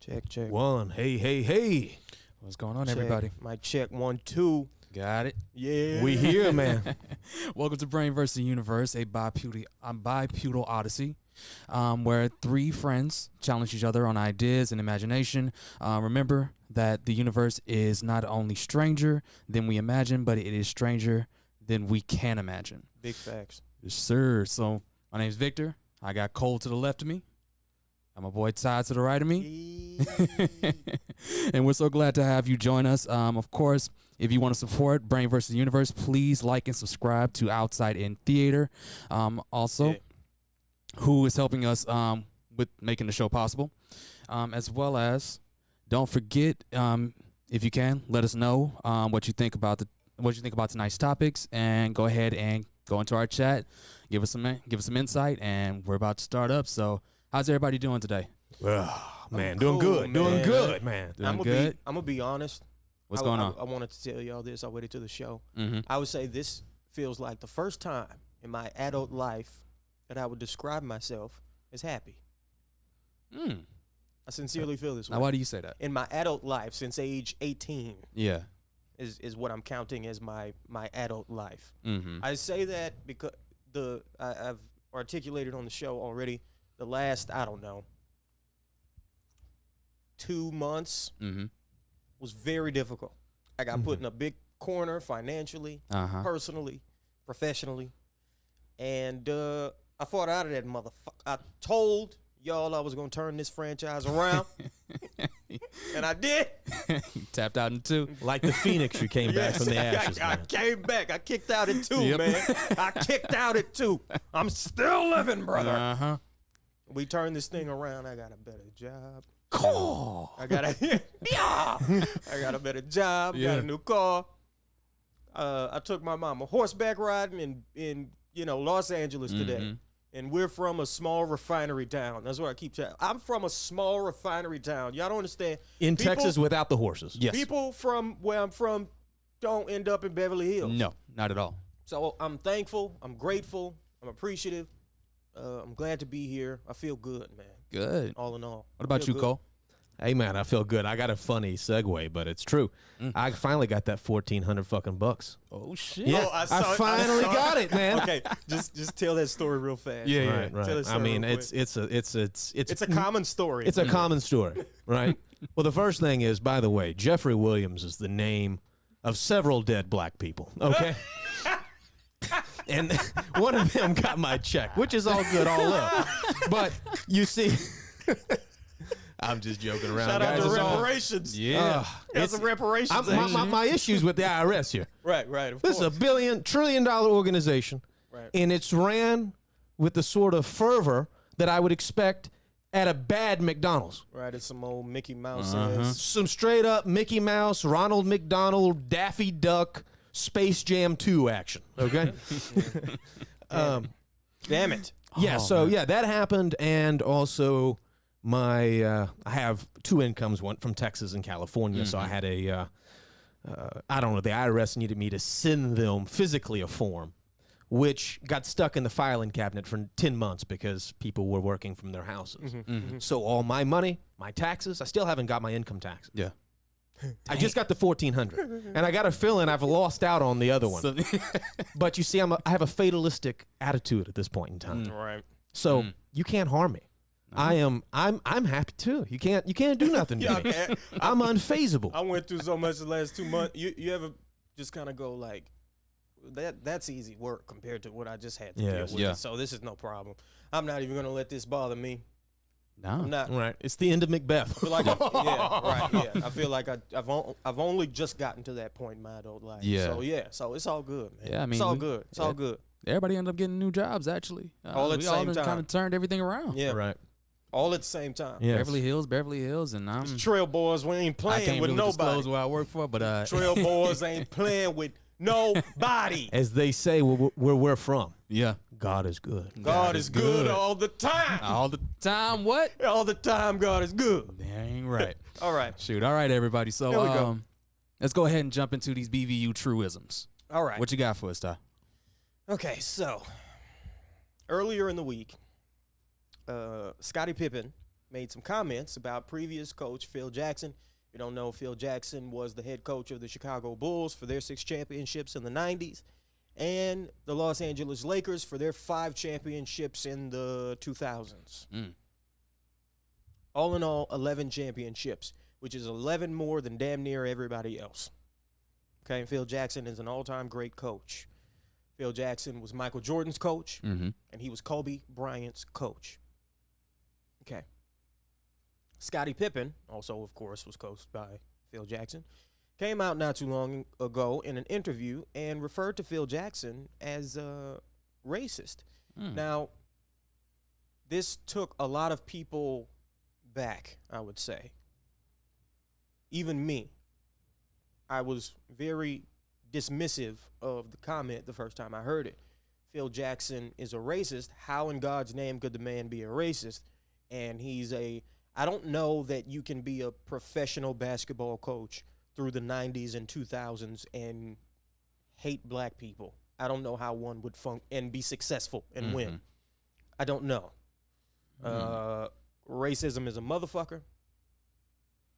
Check. One. Hey. What's going on, Check. everybody? Mic check 1 2. Got it. Yeah. We here, man. Welcome to Brain vs. Universe, a bipedal odyssey, where three friends challenge each other on ideas and imagination. Remember that the universe is not only stranger than we imagine, but it is stranger than we can imagine. Big facts. Yes, sir. So my name's Victor. I got Cole to the left of me. I'm my boy Todd to the right of me. And we're so glad to have you join us. Of course, if you want to support Brain vs. Universe, please like and subscribe to Outside In Theater. Also, who is helping us with making the show possible. As well as, don't forget, if you can, let us know what you think about tonight's topics, and go ahead and go into our chat, give us some insight, and we're about to start up. So, how's everybody doing today? Man, Cool, doing good. man. Doing good, man. Doing I'm good? gonna be honest. What's going on? I wanted to tell y'all this. I waited till the show. Mm-hmm. I would say this feels like the first time in my adult life that I would describe myself as happy. I sincerely feel this way. Now, why do you say that? In my adult life, since age 18, Yeah. is what I'm counting as my adult life. Mm-hmm. I say that because I've articulated on the show already. The last, I don't know, 2 months Mm-hmm. was very difficult. I got put in a big corner financially, Uh-huh. personally, professionally, and I fought out of that motherfucker. I told y'all I was gonna turn this franchise around, and I did. You tapped out in two. Like the Phoenix, you came back from the ashes, I man. came back. I kicked out at 2, Yep. man. I kicked out at 2. I'm still living, brother. Uh-huh. We turned this thing around. I got a better job. Cool. I got a better job. Yeah. Got a new car. I took my mama horseback riding in Los Angeles today, Mhm. and we're from a small refinery town. That's what I keep saying. I'm from a small refinery town. Y'all don't understand. In People- Texas without the horses. Yes. People from where I'm from don't end up in Beverly Hills. No, not at all. So I'm thankful. I'm grateful. I'm appreciative. I'm glad to be here. I feel good, man. Good. All in all. What about Feel you, good. Cole? Hey, man, I feel good. I got a funny segue, but it's true. I finally got that $1,400 fucking bucks. Oh, shit. Yeah, Oh, I I saw it. finally I saw got it, man. Okay, just tell that story real fast. Yeah. Right. Tell us I that mean, real it's It's a common story. It's a common story, right? Well, the first thing is, by the way, Jeffrey Williams is the name of several dead black people, okay? And one of them got my check, which is all good, all up. But you see, I'm just joking around, Shout out guys. to It's all- reparations. Yeah. Got some reparations. my issues with the IRS here. Right. Of This is course. a $1 trillion organization, Right. and it's ran with the sort of fervor that I would expect at a bad McDonald's. Right. It's some old Mickey Mouse. Some straight up Mickey Mouse, Ronald McDonald, Daffy Duck, Space Jam 2 action. Okay. Damn it. Yeah. Oh, man. That happened, and also my I have two incomes, one from Texas and California. So I had a I don't know. The IRS needed me to send them physically a form, which got stuck in the filing cabinet for 10 months because people were working from their houses. So all my money, my taxes, I still haven't got my income tax. Yeah. I just got the $1,400, and I got a feeling I've lost out on the other one. So, But you see, I have a fatalistic attitude at this point in time. Right. So you can't harm me. I'm happy too. You can't do nothing to Yeah, me. man. I'm unfazable. I went through so much the last 2 months. You ever just kind of go like, that's easy work compared to what I just had to deal with. Yeah. So this is no problem. I'm not even gonna let this bother me. no. I'm not. Right. It's the end of Macbeth. I feel like I feel like I've only just gotten to that point in my adult life. Yeah. So it's all good, man. Yeah, I mean, it's all good. It's all yeah. good. Everybody ended up getting new jobs, actually. All at we the same all time. kind of turned everything around. Yeah, Right. all at the same time. Yes. Beverly Hills, and I'm. Trail boys, we ain't I playing can't with really nobody. disclose where I work for, but Trail boys ain't playing with nobody. As they say, where we're from, yeah, God is good. God is good all the time. all the time. What? All the time, God is good. Dang right. All right. Shoot. All right, everybody. So Here we go. let's go ahead and jump into these BVU truisms. All right. What you got for us, Ty? Okay, so earlier in the week, Scottie Pippen made some comments about previous coach Phil Jackson. If you don't know, Phil Jackson was the head coach of the Chicago Bulls for their 6 championships in the 90s, and the Los Angeles Lakers for their 5 championships in the 2000s. All in all, 11 championships, which is 11 more than damn near everybody else. Okay, and Phil Jackson is an all-time great coach. Phil Jackson was Michael Jordan's coach, and he was Kobe Bryant's coach. Okay. Scottie Pippen, also, of course, was coached by Phil Jackson, came out not too long ago in an interview and referred to Phil Jackson as racist. Now, this took a lot of people back, I would say. Even me. I was very dismissive of the comment the first time I heard it. Phil Jackson is a racist. How in God's name could the man be a racist? And I don't know that you can be a professional basketball coach through the 90s and 2000s and hate black people. I don't know how one would and be successful and win. I don't know. Racism is a motherfucker.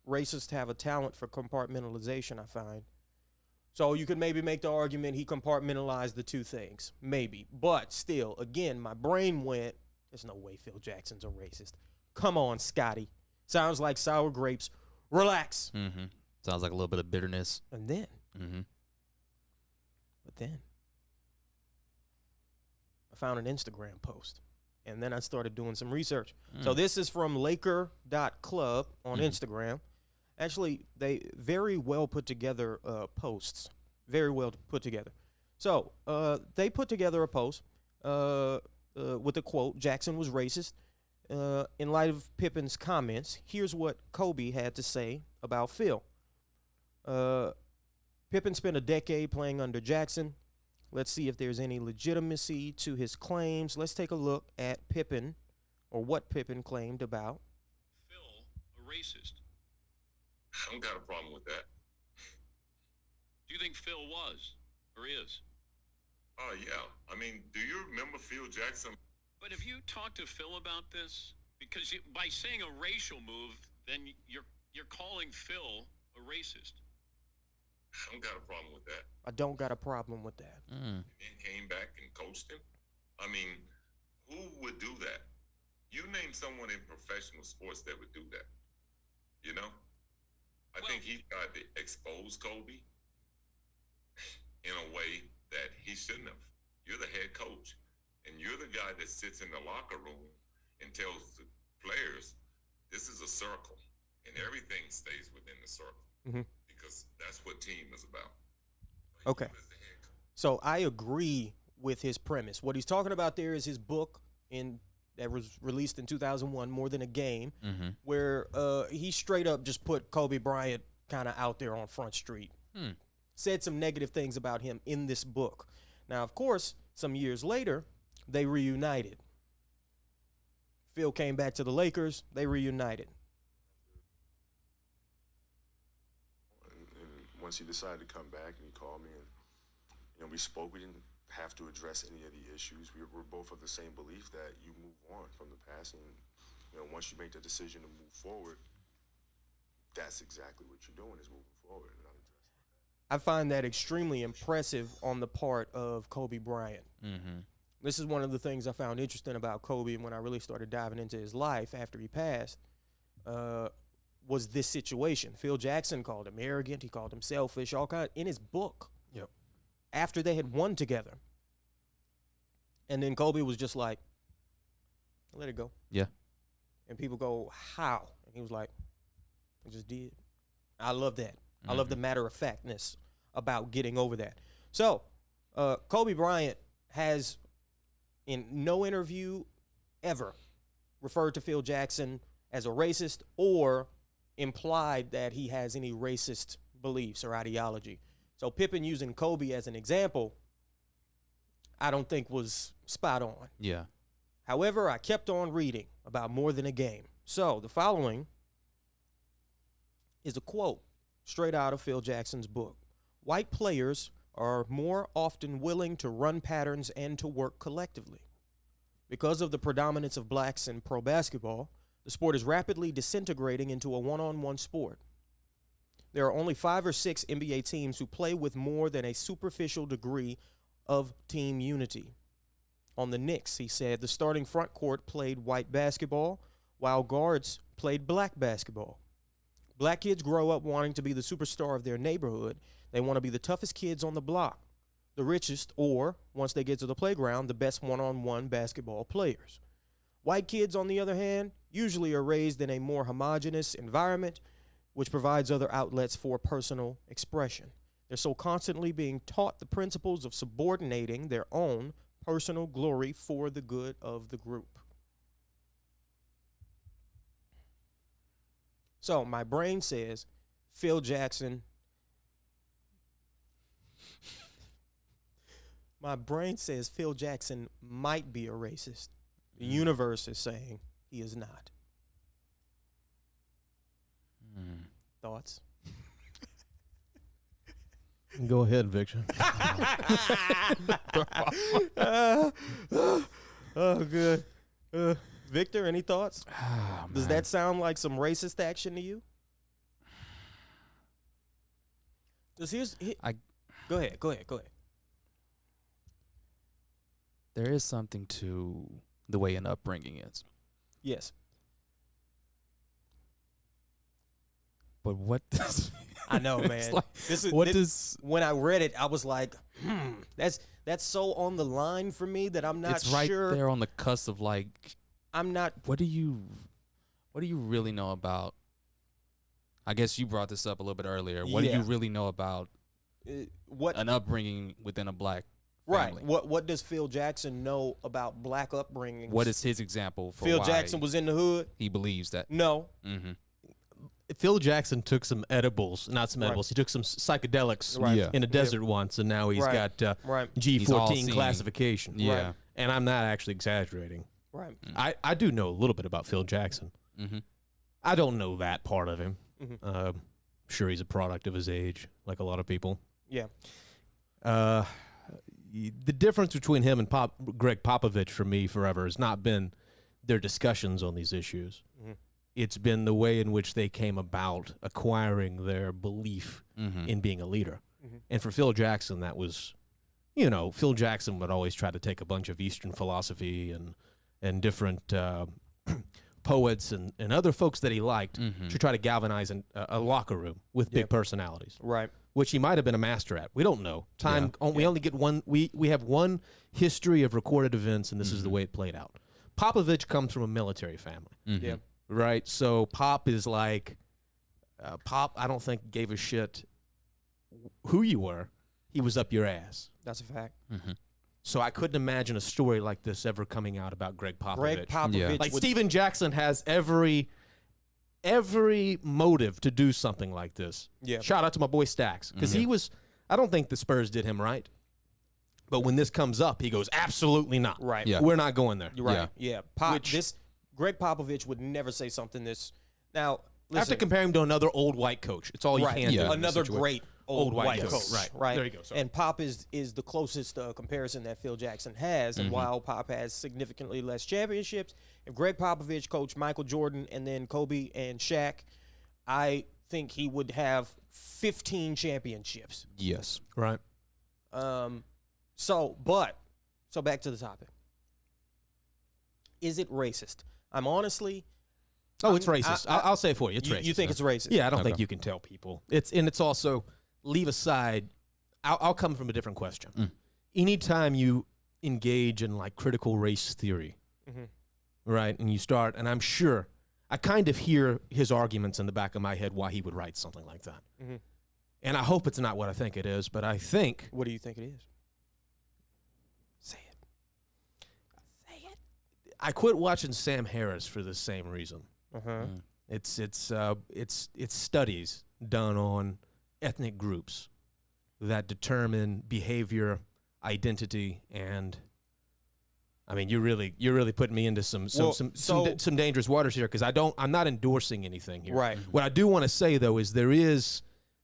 Racists have a talent for compartmentalization, I find. So you could maybe make the argument he compartmentalized the two things. Maybe. But still, again, my brain went, there's no way Phil Jackson's a racist. Come on, Scotty. Sounds like sour grapes. Relax. Sounds like a little bit of bitterness. And then. But then. I found an Instagram post. And then I started doing some research. So this is from Laker.club on Instagram. Actually, they very well put together posts. Very well put together. So they put together a post with a quote, Jackson was racist. In light of Pippen's comments, here's what Kobe had to say about Phil. Pippen spent a decade playing under Jackson. Let's see if there's any legitimacy to his claims. Let's take a look at Pippen, or what Pippen claimed about Phil, a racist. I don't got a problem with that. Do you think Phil was or is? Oh, yeah. I mean, do you remember Phil Jackson? But have you talked to Phil about this? Because by saying a racial move, then you're calling Phil a racist. I don't got a problem with that. I don't got a problem with that. And came back and coached him. I mean, who would do that? You name someone in professional sports that would do that. You know? I think he tried to expose Kobe in a way that he shouldn't have. You're the head coach, and you're the guy that sits in the locker room and tells the players, this is a circle, and everything stays within the circle. Because that's what team is about. Okay. So I agree with his premise. What he's talking about there is his book that was released in 2001, More Than a Game, where he straight up just put Kobe Bryant kind of out there on Front Street. Said some negative things about him in this book. Now, of course, some years later, they reunited. Phil came back to the Lakers. They reunited. Once he decided to come back, and he called me, and we spoke. We didn't have to address any of the issues. We're both of the same belief that you move on from the past, and once you make the decision to move forward, that's exactly what you're doing, is moving forward. And I'm addressing that. I find that extremely impressive on the part of Kobe Bryant. This is one of the things I found interesting about Kobe when I really started diving into his life after he passed. Was this situation. Phil Jackson called him arrogant. He called him selfish, all kind in his book. Yep. After they had won together. And then Kobe was just like, let it go. Yeah. And people go, how? And he was like, I just did. I love that. I love the matter-of-factness about getting over that. So, Kobe Bryant has, in no interview ever, referred to Phil Jackson as a racist or implied that he has any racist beliefs or ideology. So Pippen using Kobe as an example, I don't think was spot on. Yeah. However, I kept on reading about More Than a Game. So the following is a quote straight out of Phil Jackson's book. White players are more often willing to run patterns and to work collectively. Because of the predominance of blacks in pro basketball, The sport is rapidly disintegrating into a one-on-one sport. There are only 5 or 6 NBA teams who play with more than a superficial degree of team unity. On the Knicks, he said, the starting front court played white basketball, while guards played black basketball. Black kids grow up wanting to be the superstar of their neighborhood. They want to be the toughest kids on the block, the richest, or, once they get to the playground, the best one-on-one basketball players. White kids, on the other hand, usually are raised in a more homogeneous environment, which provides other outlets for personal expression. They're so constantly being taught the principles of subordinating their own personal glory for the good of the group. So my brain says Phil Jackson. My brain says Phil Jackson might be a racist. The universe is saying he is not. Thoughts? Go ahead, Victor. Oh, good. Victor, any thoughts? Oh, Does that sound like some racist action to you? Go ahead. There is something to the way an upbringing is. Yes. But what does I know, man. like, when I read it, I was like, that's so on the line for me that I'm not it's right sure. there on the cusp of like, I'm not. what do you really know about? I guess you brought this up a little bit earlier. What do you really know about What an upbringing within a black right? family? What does Phil Jackson know about black upbringing? What is his example for Phil why Jackson was in the hood? he believes that? No. Mm-hmm. Phil Jackson took some edibles, not some edibles. He took some psychedelics in a desert once, and now he's got G14 classification. Yeah. Right. And I'm not actually exaggerating. Right. I do know a little bit about Phil Jackson. Mm-hmm. I don't know that part of him. Mm-hmm. Sure, he's a product of his age, like a lot of people. Yeah. The difference between him and Greg Popovich for me forever has not been their discussions on these issues. Mm-hmm. It's been the way in which they came about acquiring their belief in being a leader. Mm-hmm. And for Phil Jackson, that was, Phil Jackson would always try to take a bunch of Eastern philosophy and different poets and other folks that he liked to try to galvanize a locker room with big personalities. Right. Which he might have been a master at. We don't know. We only get one. We have one history of recorded events, and this is the way it played out. Popovich comes from a military family. Mm-hmm. Yeah. Right, so Pop is like, Pop, I don't think gave a shit who you were. He was up your ass. That's a fact. Mm-hmm. So I couldn't imagine a story like this ever coming out about Greg Popovich. Greg Popovich. Yeah. Like Steven Jackson has every motive to do something like this. Yeah. Shout out to my boy Stacks, because he was, I don't think the Spurs did him right. But when this comes up, he goes, absolutely not. Right. Yeah. We're not going there. You're right. Yeah. Greg Popovich would never say something this. Now, I have to compare him to another old white coach. It's all you can do. Yeah. Another great old white coach. coach. Right. There you go. Sorry. And Pop is the closest comparison that Phil Jackson has. And while Pop has significantly less championships, if Greg Popovich coached Michael Jordan and then Kobe and Shaq, I think he would have 15 championships. Yes. Right. So back to the topic. Is it racist? I'm honestly. It's racist. I'll say it for you. It's racist. You think it's racist? Yeah, I don't think you can tell people. It's also, leave aside, I'll come from a different question. Anytime you engage in like critical race theory, right, and you start, and I'm sure, I kind of hear his arguments in the back of my head why he would write something like that. And I hope it's not what I think it is, but I think. What do you think it is? Say it. I quit watching Sam Harris for the same reason. Uh-huh. It's studies done on ethnic groups that determine behavior, identity, and I mean, you're really putting me into some dangerous waters here, because I'm not endorsing anything here. Right. What I do want to say though is there is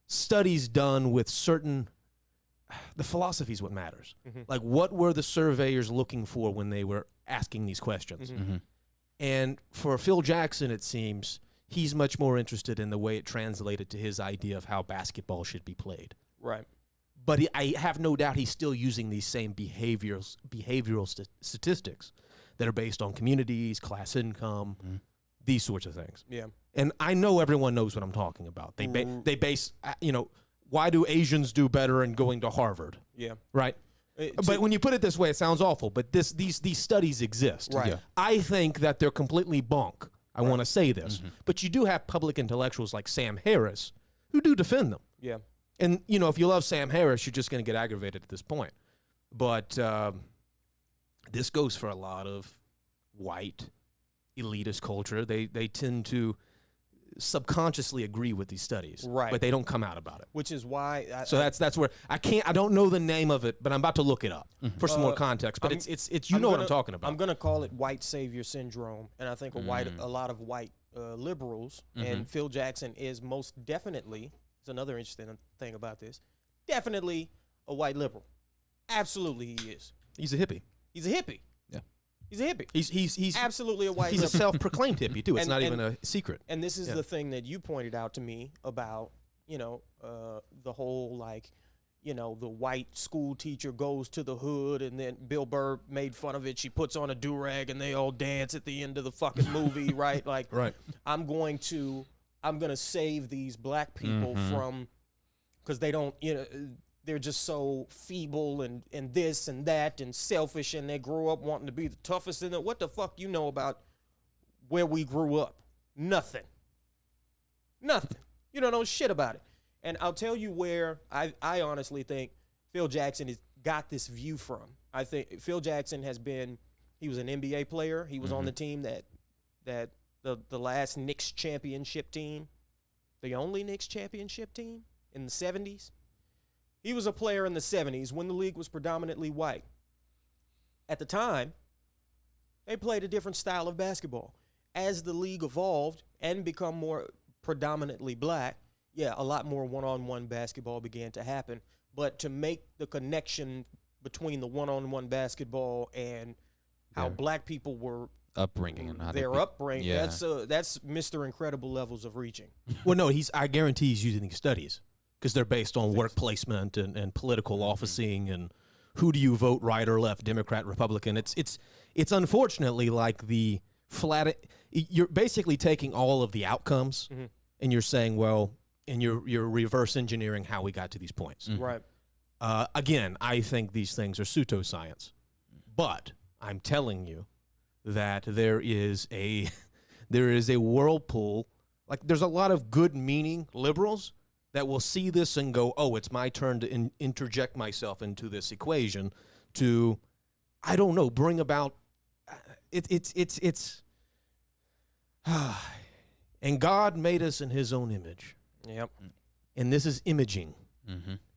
studies done with certain. The philosophy is what matters. Like, what were the surveyors looking for when they were asking these questions? And for Phil Jackson, it seems he's much more interested in the way it translated to his idea of how basketball should be played. Right. But I have no doubt he's still using these same behavioral statistics that are based on communities, class income, these sorts of things. Yeah. And I know everyone knows what I'm talking about. They base, why do Asians do better in going to Harvard? Yeah. Right? But when you put it this way, it sounds awful, but these studies exist. Right. Yeah. I think that they're completely bunk. I want to say this. But you do have public intellectuals like Sam Harris who do defend them. Yeah. And, if you love Sam Harris, you're just going to get aggravated at this point. But this goes for a lot of white elitist culture. They tend to subconsciously agree with these studies. Right. But they don't come out about it. Which is why. That's where I don't know the name of it, but I'm about to look it up for some more context. But it's what I'm talking about. I'm going to call it white savior syndrome. And I think a lot of white liberals, and Phil Jackson is most definitely, it's another interesting thing about this, definitely a white liberal. Absolutely he is. He's a hippie. He's a hippie. Yeah. He's a hippie. He's absolutely a white He's a liberal. self-proclaimed hippie, too. It's And- not and- even a secret. And this is Yeah. the thing that you pointed out to me about, the whole, the white school teacher goes to the hood, and then Bill Burr made fun of it. She puts on a do-rag, and they all dance at the end of the fucking movie, right? Like, Right. I'm going to save these black people from, because they don't, they're just so feeble and this and that and selfish, and they grew up wanting to be the toughest. And what the fuck you know about where we grew up? Nothing. You don't know shit about it. And I'll tell you where I honestly think Phil Jackson has got this view from. I think Phil Jackson he was an NBA player. He was on the team that the last Knicks championship team, the only Knicks championship team in the 70s. He was a player in the 70s when the league was predominantly white. At the time, they played a different style of basketball. As the league evolved and become more predominantly black, a lot more one-on-one basketball began to happen. But to make the connection between the one-on-one basketball and how black people were Upbringing and how their upbringing, Yeah. that's Mr. Incredible levels of reaching. Well, no, I guarantee he's using these studies because they're based on work placement and political officing and who do you vote, right or left, Democrat, Republican. It's unfortunately like the flat. You're basically taking all of the outcomes and you're saying, well, and you're reverse engineering how we got to these points. Right. Again, I think these things are pseudoscience, but I'm telling you that there is a whirlpool. Like there's a lot of good-meaning liberals that will see this and go, "Oh, it's my turn to interject myself into this equation to, I don't know, bring about it's." And God made us in His own image. Yep. And this is imaging.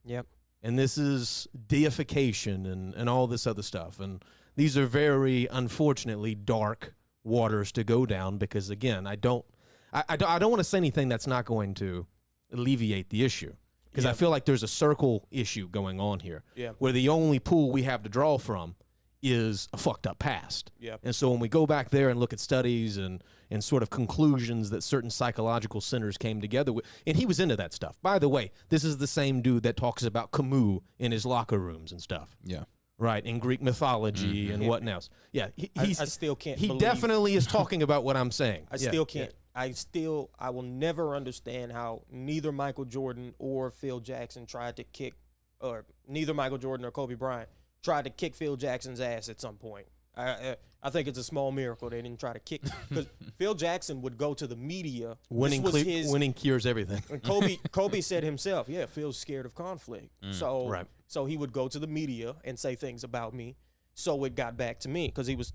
Yep. And this is deification and all this other stuff. And these are very, unfortunately, dark waters to go down because, again, I don't want to say anything that's not going to alleviate the issue because I feel like there's a circle issue going on here where the only pool we have to draw from is a fucked up past. Yep. And so when we go back there and look at studies and sort of conclusions that certain psychological centers came together with, and he was into that stuff. By the way, this is the same dude that talks about Camus in his locker rooms and stuff. Yeah. Right, in Greek mythology and what else. Yeah, I still can't He believe- definitely is talking about what I'm saying. I still can't. I will never understand how neither Michael Jordan or Phil Jackson tried to kick, or neither Michael Jordan or Kobe Bryant tried to kick Phil Jackson's ass at some point. I think it's a small miracle they didn't try to kick, because Phil Jackson would go to the media. Winning cures everything. And Kobe said himself, Phil's scared of conflict. So he would go to the media and say things about me. So it got back to me because he was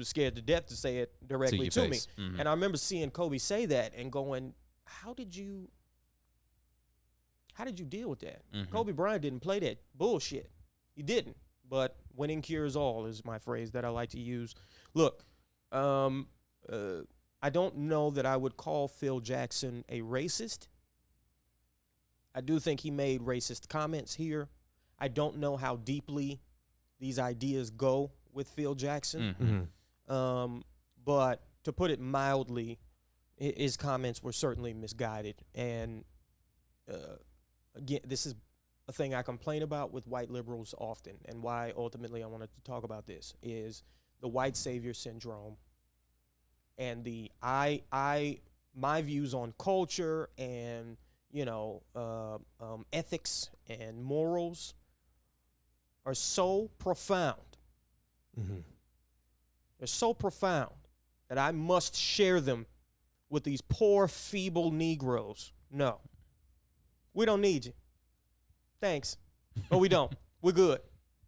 scared to death to say it directly to me. And I remember seeing Kobe say that and going, how did you deal with that? Kobe Bryant didn't play that bullshit. He didn't. But winning cures all is my phrase that I like to use. Look, I don't know that I would call Phil Jackson a racist. I do think he made racist comments here. I don't know how deeply these ideas go with Phil Jackson. But to put it mildly, his comments were certainly misguided. And again, this is a thing I complain about with white liberals often, and why ultimately I wanted to talk about this is the white savior syndrome and my views on culture and ethics and morals are so profound. They're so profound that I must share them with these poor, feeble Negroes. No, we don't need you. Thanks. But we don't. We're good.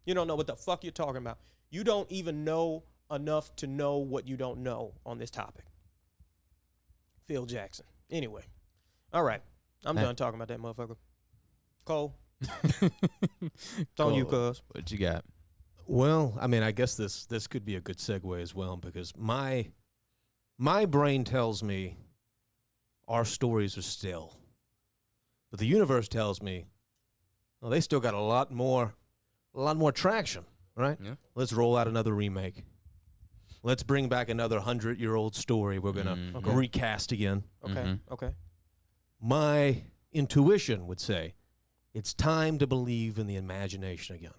You don't know what the fuck you're talking about. You don't even know enough to know what you don't know on this topic. Phil Jackson. Anyway. All right. I'm done talking about that motherfucker. Cole. It's on you, cuz. What you got? Well, I mean, I guess this could be a good segue as well, because my brain tells me our stories are still, but the universe tells me, well, they still got a lot more traction, right? Yeah. Let's roll out another remake. Let's bring back another 100-year-old story we're gonna recast again. Okay. Okay. My intuition would say it's time to believe in the imagination again.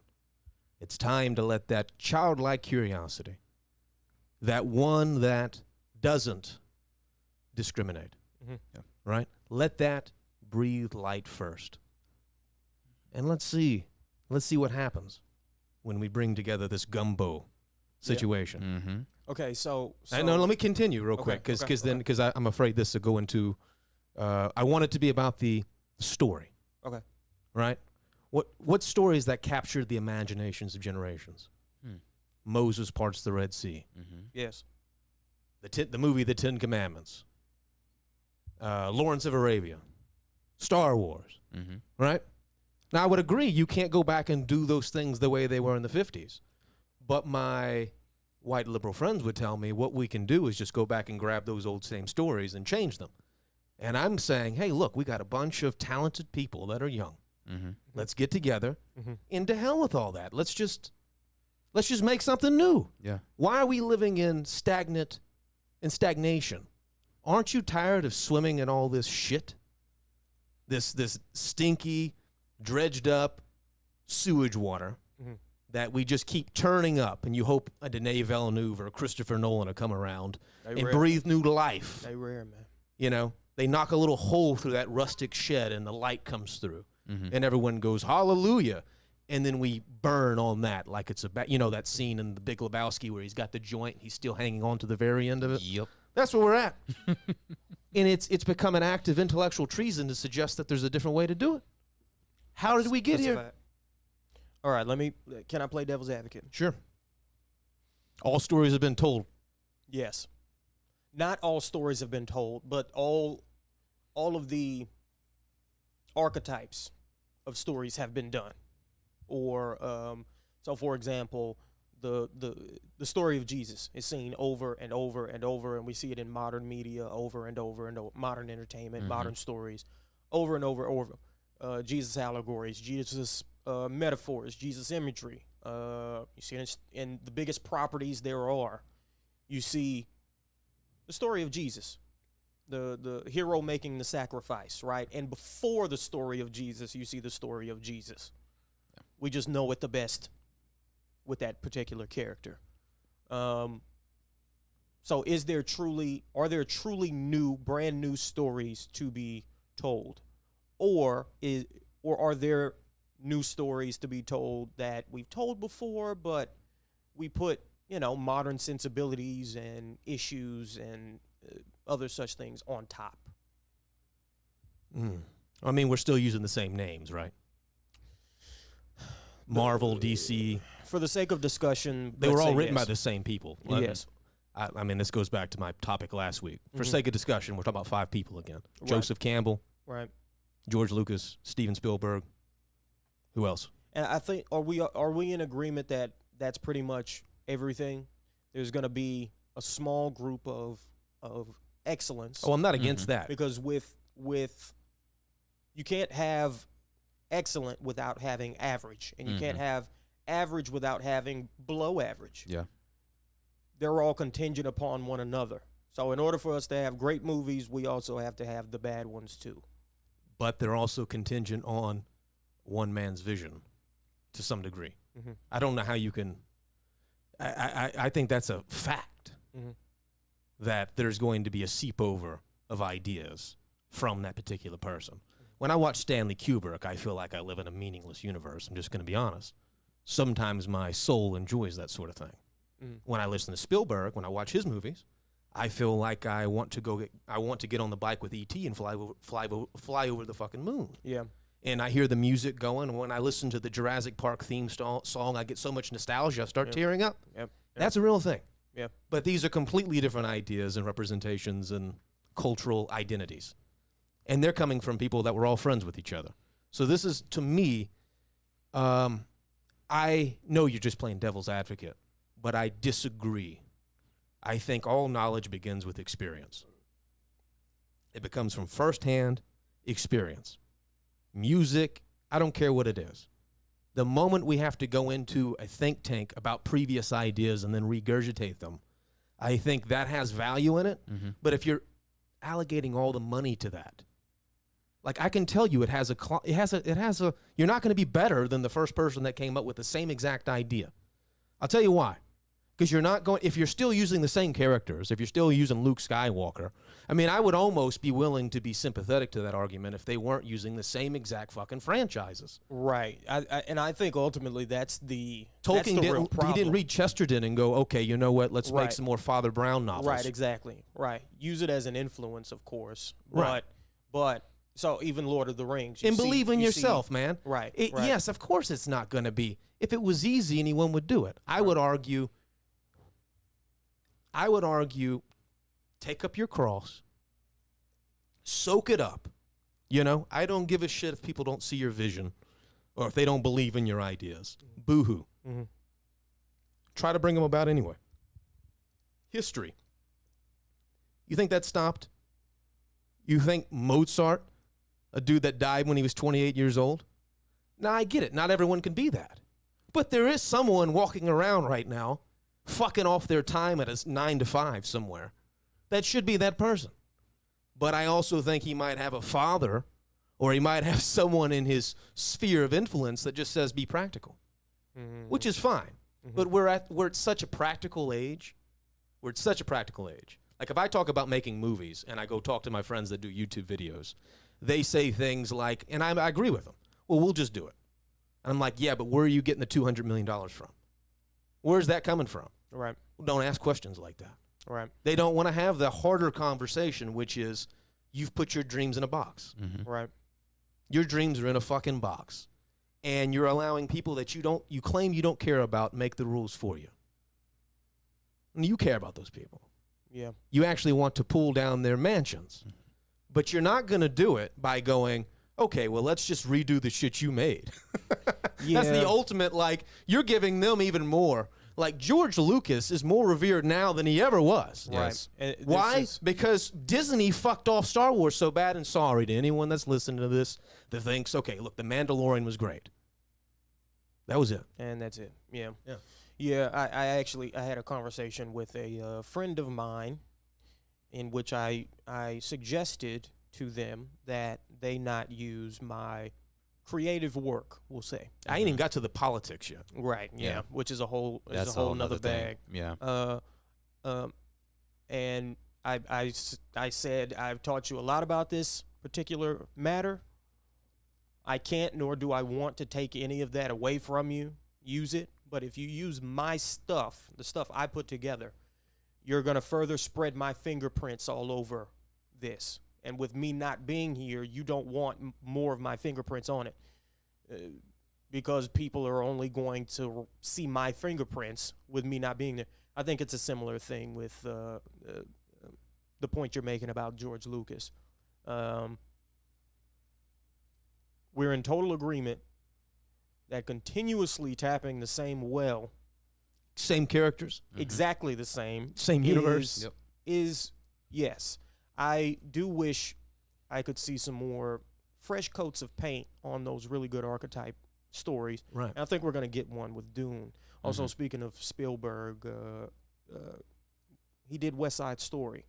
It's time to let that childlike curiosity, that one that doesn't discriminate, right? Let that breathe light first. And let's see what happens when we bring together this gumbo situation. Okay, so no, let me continue real quick, because I'm afraid this will go into. I want it to be about the story. Okay. Right. What stories that captured the imaginations of generations? Moses parts the Red Sea. Yes. The movie The Ten Commandments. Lawrence of Arabia. Star Wars. Right. Now I would agree you can't go back and do those things the way they were in the 50s, but my white liberal friends would tell me what we can do is just go back and grab those old same stories and change them. And I'm saying, hey, look, we got a bunch of talented people that are young. Let's get together, and to hell with all that. Let's just make something new. Yeah. Why are we living in stagnation? Aren't you tired of swimming in all this shit? This stinky, dredged up sewage water that we just keep turning up, and you hope a Denis Villeneuve or a Christopher Nolan will come around and breathe new life. They rare, man. You know, they knock a little hole through that rustic shed, and the light comes through, and everyone goes hallelujah, and then we burn on that like it's that scene in The Big Lebowski where he's got the joint, he's still hanging on to the very end of it. Yep. That's where we're at. And it's become an act of intellectual treason to suggest that there's a different way to do it. How did we get here? All right, can I play devil's advocate? Sure. All stories have been told. Yes. Not all stories have been told, but all of the archetypes of stories have been done. Or so for example, the story of Jesus is seen over and over and over, and we see it in modern media over and over and over, modern entertainment, modern stories, over and over. Jesus allegories, Jesus metaphors, Jesus imagery. You see it in the biggest properties there are. You see the story of Jesus, the hero making the sacrifice, right? And before the story of Jesus, you see the story of Jesus. Yeah. We just know it the best with that particular character. So are there truly brand new stories to be told? Or are there new stories to be told that we've told before, but we put, modern sensibilities and issues and other such things on top? I mean, we're still using the same names, right? Marvel, DC. For the sake of discussion, they were all written by the same people. Yes. I mean, this goes back to my topic last week. For sake of discussion, we're talking about 5 people again. Right. Joseph Campbell. Right. George Lucas, Steven Spielberg. Who else? And I think are we in agreement that that's pretty much everything? There's going to be a small group of excellence. Oh, I'm not against that. Because with you can't have excellent without having average, and you can't have average without having below average. Yeah. They're all contingent upon one another. So in order for us to have great movies, we also have to have the bad ones too. But they're also contingent on one man's vision to some degree. Mm-hmm. I don't know how you can. I think that's a fact that there's going to be a seep over of ideas from that particular person. When I watch Stanley Kubrick, I feel like I live in a meaningless universe. I'm just going to be honest. Sometimes my soul enjoys that sort of thing. When I listen to Spielberg, when I watch his movies, I feel like I want to get on the bike with E.T. and fly over the fucking moon. Yeah. And I hear the music going. And when I listen to the Jurassic Park theme song, I get so much nostalgia, I start tearing up. Yep. That's a real thing. Yeah. But these are completely different ideas and representations and cultural identities. And they're coming from people that were all friends with each other. So this is, to me, I know you're just playing devil's advocate, but I disagree. I think all knowledge begins with experience. It becomes from firsthand experience. Music, I don't care what it is. The moment we have to go into a think tank about previous ideas and then regurgitate them, I think that has value in it. But if you're allocating all the money to that, like I can tell you, it has a. You're not going to be better than the first person that came up with the same exact idea. I'll tell you why. Because you're not going, if you're still using the same characters, if you're still using Luke Skywalker, I mean, I would almost be willing to be sympathetic to that argument if they weren't using the same exact fucking franchises. Right. And I think ultimately that's the Tolkien real problem. He didn't read Chesterton and go, okay, you know what, let's make some more Father Brown novels. Right, exactly. Right. Use it as an influence, of course. Right. But so even Lord of the Rings. And believe in yourself, man. Right, right. Yes, of course it's not going to be. If it was easy, anyone would do it. I would argue, take up your cross, soak it up. You know, I don't give a shit if people don't see your vision or if they don't believe in your ideas. Boo-hoo. Try to bring them about anyway. History. You think that stopped? You think Mozart, a dude that died when he was 28 years old? Now, I get it. Not everyone can be that. But there is someone walking around right now fucking off their time at a 9 to 5 somewhere. That should be that person. But I also think he might have a father or he might have someone in his sphere of influence that just says be practical, which is fine. But we're at such a practical age. We're at such a practical age. Like if I talk about making movies and I go talk to my friends that do YouTube videos, they say things like, and I agree with them, well, we'll just do it. And I'm like, yeah, but where are you getting the $200 million from? Where's that coming from? Right. Don't ask questions like that. Right. They don't want to have the harder conversation, which is you've put your dreams in a box. Right. Your dreams are in a fucking box. And you're allowing people that you claim you don't care about make the rules for you. And you care about those people. Yeah. You actually want to pull down their mansions. But you're not going to do it by going, okay, well, let's just redo the shit you made. That's the ultimate, like, you're giving them even more. Like, George Lucas is more revered now than he ever was. Yes. Right. Why? Because Disney fucked off Star Wars so bad, and sorry to anyone that's listening to this that thinks, okay, look, The Mandalorian was great. That was it. And that's it. Yeah. Yeah. Yeah, I had a conversation with a friend of mine in which I suggested to them that they not use my creative work, we'll say. I ain't even got to the politics yet. Right, yeah. Which is a whole nother thing. bag. Yeah. And I said, I've taught you a lot about this particular matter. I can't nor do I want to take any of that away from you. Use it. But if you use my stuff, the stuff I put together, you're going to further spread my fingerprints all over this. And with me not being here, you don't want more of my fingerprints on it because people are only going to see my fingerprints with me not being there. I think it's a similar thing with the point you're making about George Lucas. We're in total agreement that continuously tapping the same well, same characters, exactly the same universe, is yes. I do wish I could see some more fresh coats of paint on those really good archetype stories. Right. And I think we're going to get one with Dune. Also, speaking of Spielberg, he did West Side Story.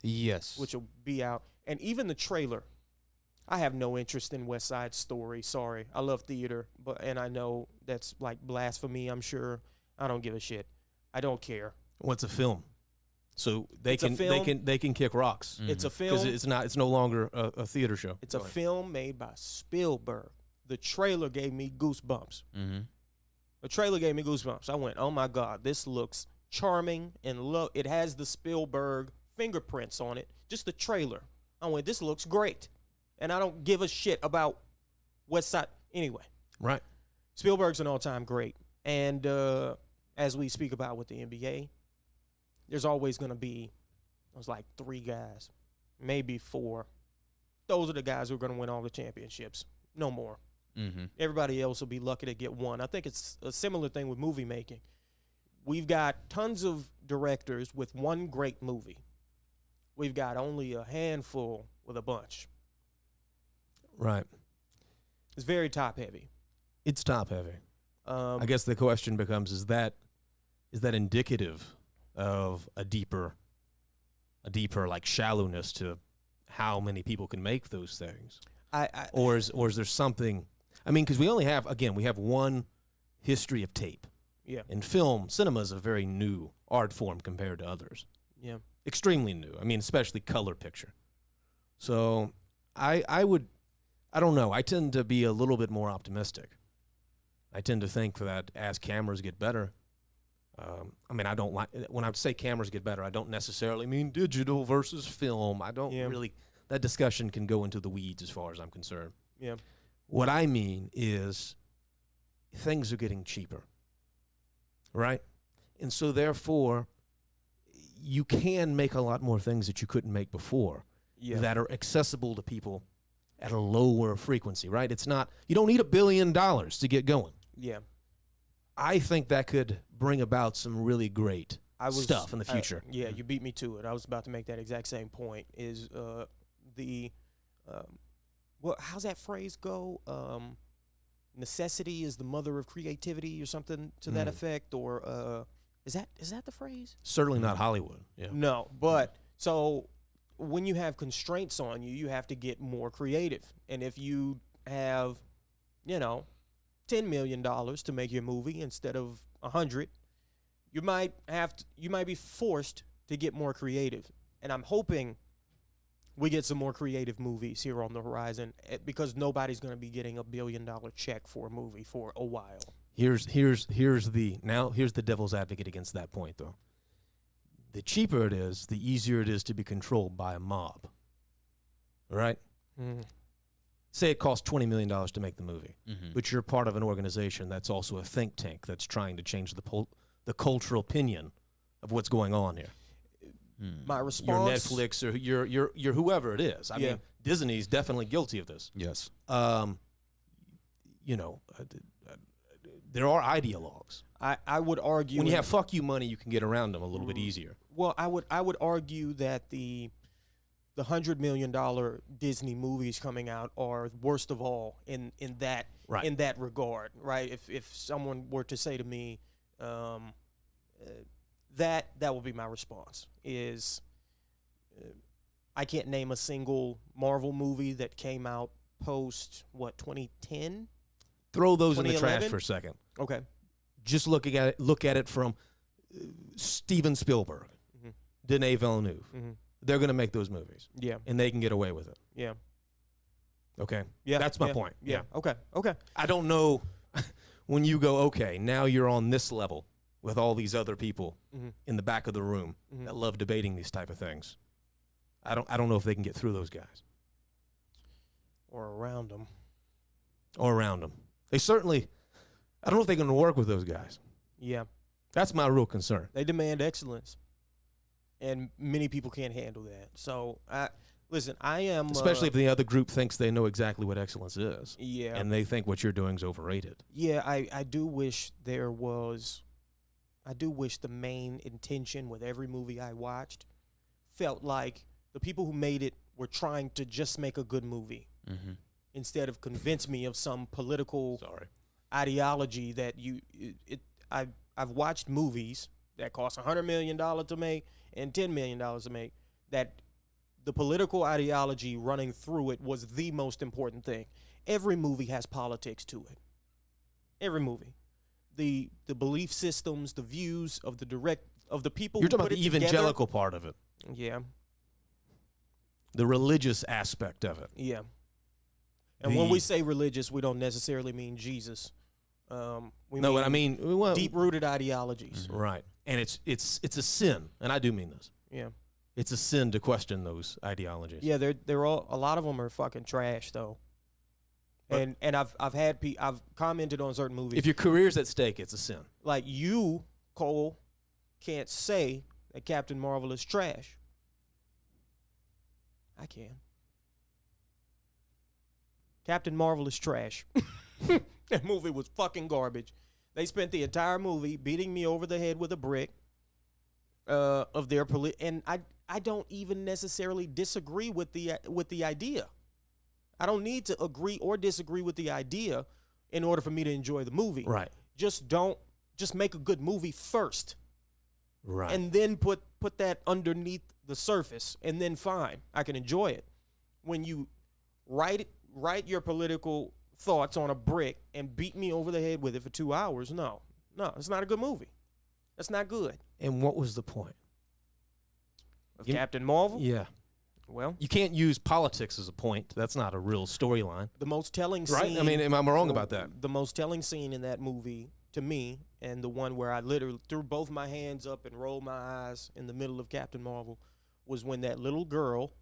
Yes. which will be out. And even the trailer, I have no interest in West Side Story. Sorry. I love theater, and I know that's like blasphemy, I'm sure. I don't give a shit. I don't care. What's a film? So they It's a film. they can kick rocks It's a because film. it's no longer a theater show. It's a film made by Spielberg. The trailer gave me goosebumps. Mm-hmm. The trailer gave me goosebumps. I went, oh my God, this looks charming and it has the Spielberg fingerprints on it. Just the trailer. I went, this looks great. And I don't give a shit about West Side. Anyway, Right. Spielberg's an all-time great. And as we speak about with the NBA, there's always going to be, it was like 3 guys, maybe 4. Those are the guys who are going to win all the championships. No more. Mm-hmm. Everybody else will be lucky to get one. I think it's a similar thing with movie making. We've got tons of directors with one great movie. We've got only a handful with a bunch. Right. It's very top heavy. It's top heavy. I guess the question becomes: is that indicative of a deeper like shallowness to how many people can make those things, or is there something? I mean, because we have one history of tape. Yeah. And cinema is a very new art form compared to others. Yeah. Extremely new. I mean, especially color picture. So I don't know. I tend to be a little bit more optimistic. I tend to think that as cameras get better, I mean, I don't like when I say cameras get better, I don't necessarily mean digital versus film. I don't really. That discussion can go into the weeds as far as I'm concerned. Yeah. What I mean is things are getting cheaper, right? And so therefore, you can make a lot more things that you couldn't make before that are accessible to people at a lower frequency, right? It's not, you don't need $1 billion to get going. Yeah. I think that could bring about some really great stuff in the future. You beat me to it. I was about to make that exact same point. Is how's that phrase go? Necessity is the mother of creativity, or something to that effect, or is that the phrase? Certainly not Hollywood. Yeah. No, but so when you have constraints on you, you have to get more creative. And if you have, $10 million to make your movie instead of 100, you might be forced to get more creative. And I'm hoping we get some more creative movies here on the horizon, because nobody's going to be getting $1 billion check for a movie for a while. Here's the devil's advocate against that point, though. The cheaper it is, the easier it is to be controlled by a mob. All right? Mm-hmm. Say it costs $20 million to make the movie, but you're part of an organization that's also a think tank that's trying to change the cultural opinion of what's going on here. My response... Your Netflix or your whoever it is. I mean, Disney's definitely guilty of this. Yes. There are ideologues. I would argue... When you have fuck you money, you can get around them a little bit easier. Well, I would argue that the $100 million Disney movies coming out are worst of all in that regard, right? If someone were to say to me, that would be my response. Is I can't name a single Marvel movie that came out post 2010. Throw those in the trash for a second. Okay. Just look at it from Steven Spielberg, Denis Villeneuve. Mm-hmm. They're going to make those movies. Yeah. And they can get away with it. Yeah. Okay? Yeah. That's my point. Yeah. Okay. I don't know when you go, okay, now you're on this level with all these other people in the back of the room that love debating these type of things. I don't know if they can get through those guys. Or around them. They certainly, I don't know if they're going to work with those guys. Yeah. That's my real concern. They demand excellence. And many people can't handle that. So, listen, I am... Especially if the other group thinks they know exactly what excellence is. Yeah. And they think what you're doing is overrated. Yeah, I do wish there was... I do wish the main intention with every movie I watched felt like the people who made it were trying to just make a good movie. Instead of convince me of some political ideology that I've watched movies that cost $100 million to make and $10 million to make that the political ideology running through it was the most important thing. Every movie has politics to it. Every movie. The belief systems, the views of the people You're who talking about put the it together. evangelical part of it, Yeah. the religious aspect of it. Yeah. And when we say religious, we don't necessarily mean Jesus. We No, mean what I mean, well, deep-rooted ideologies. right? And it's a sin, and I do mean this. Yeah. It's a sin to question those ideologies. Yeah, they're all, a lot of them are fucking trash though. But- And I've commented on certain movies. If your career's at stake, it's a sin. Like you, Cole, can't say that Captain Marvel is trash. I can. Captain Marvel is trash. That movie was fucking garbage. They spent the entire movie beating me over the head with a brick of their and I don't even necessarily disagree with the idea. I don't need to agree or disagree with the idea in order for me to enjoy the movie. Right. Just make a good movie first. Right. And then put that underneath the surface, and then fine, I can enjoy it. When you write your political thoughts on a brick and beat me over the head with it for 2 hours, no, it's not a good movie. That's not good. And what was the point? Of Captain Marvel? Yeah. Well, You can't use politics as a point. That's not a real storyline. the most telling Right? scene. I mean, am I wrong about that? The most telling scene in that movie, to me, and the one where I literally threw both my hands up and rolled my eyes in the middle of Captain Marvel, was when that little girl,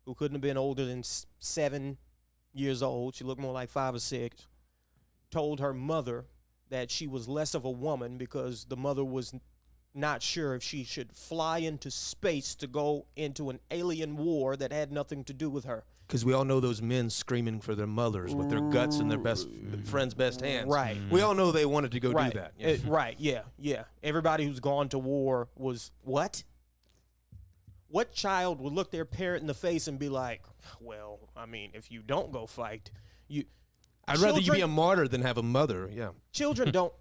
who couldn't have been older than 7 years old, she looked more like 5 or 6, told her mother that she was less of a woman because the mother was not sure if she should fly into space to go into an alien war that had nothing to do with her. Because we all know those men screaming for their mothers with their guts in their best friend's best hands. Right. We all know they wanted to go Right. do that. Yeah. Right, yeah. Everybody who's gone to war was, what? What child would look their parent in the face and be like, well, I mean, if you don't go fight, I'd rather you be a children- martyr than have a mother. Yeah. children don't.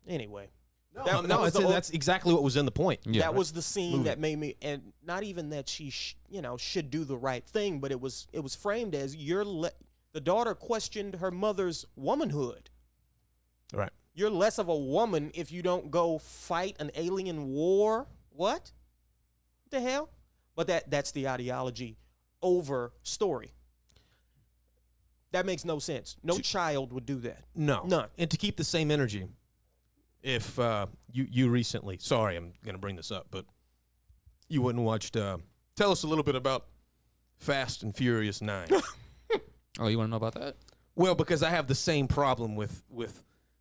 Anyway. That's exactly what was in the point. Yeah. That was the scene that made me, and not even that she, should do the right thing, but it was framed as the daughter questioned her mother's womanhood. Right. You're less of a woman if you don't go fight an alien war. What the hell? But that's the ideology over story. That makes no sense. No child would do that. No. None. And to keep the same energy, if you recently, sorry, I'm going to bring this up, but you wouldn't watched, tell us a little bit about Fast and Furious 9. Oh, you want to know about that? Well, because I have the same problem with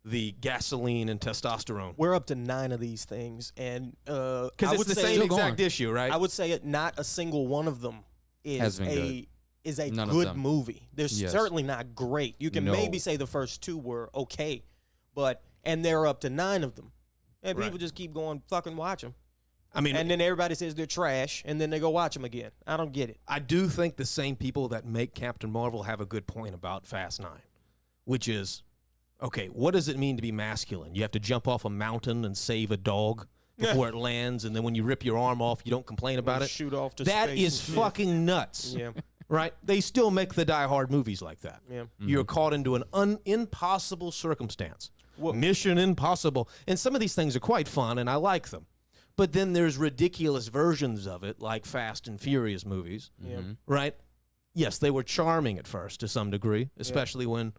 the gasoline and testosterone. We're up to 9 of these things, and Because it's the same exact issue, right? I would say it. Not a single one of them Has been good. is a None of good them. movie. They're Yes. certainly not great. You can No. maybe say the first 2 were okay, and they're up to 9 of them, and Right. people just keep going fucking watch them. I mean, And then everybody says they're trash, and then they go watch them again. I don't get it. I do think the same people that make Captain Marvel have a good point about Fast 9, which is, okay, what does it mean to be masculine? You have to jump off a mountain and save a dog before it lands, and then when you rip your arm off, you don't complain about it? Shoot off to That space is and shit. fucking nuts. Yeah, Right? They still make the Die Hard movies like that. yeah. You're caught into an impossible circumstance. Well- Mission Impossible. And some of these things are quite fun, and I like them. But then there's ridiculous versions of it, like Fast and Furious movies, Yeah. right? Yes, they were charming at first to some degree, especially when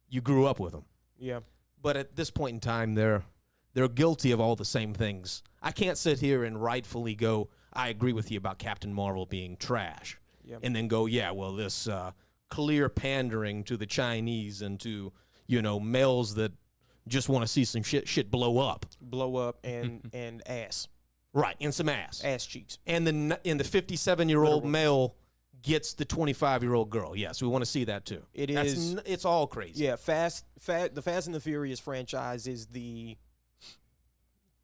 you grew up with them. Yeah. But at this point in time, they're guilty of all the same things. I can't sit here and rightfully go, I agree with you about Captain Marvel being trash, Yep. and then go, yeah, well, this clear pandering to the Chinese and to, males that just want to see some shit blow up. Blow up and ass Right, and some ass. cheeks. And the 57-year-old male gets the 25-year-old girl. Yes, we want to see that too. It's all crazy. Yeah, the Fast and the Furious franchise is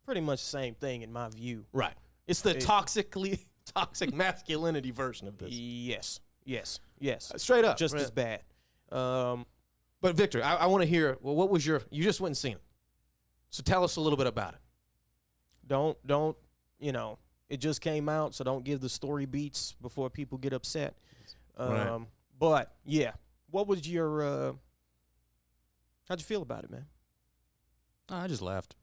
pretty much the same thing in my view. Right. It's the toxic masculinity version of this. Yes. Straight up. Just as bad. But Victor, I want to hear, well, what was you just went and seen it. So tell us a little bit about it. Don't It just came out, so don't give the story beats before people get upset. Right. But yeah, what was your? How'd you feel about it, man? I just laughed.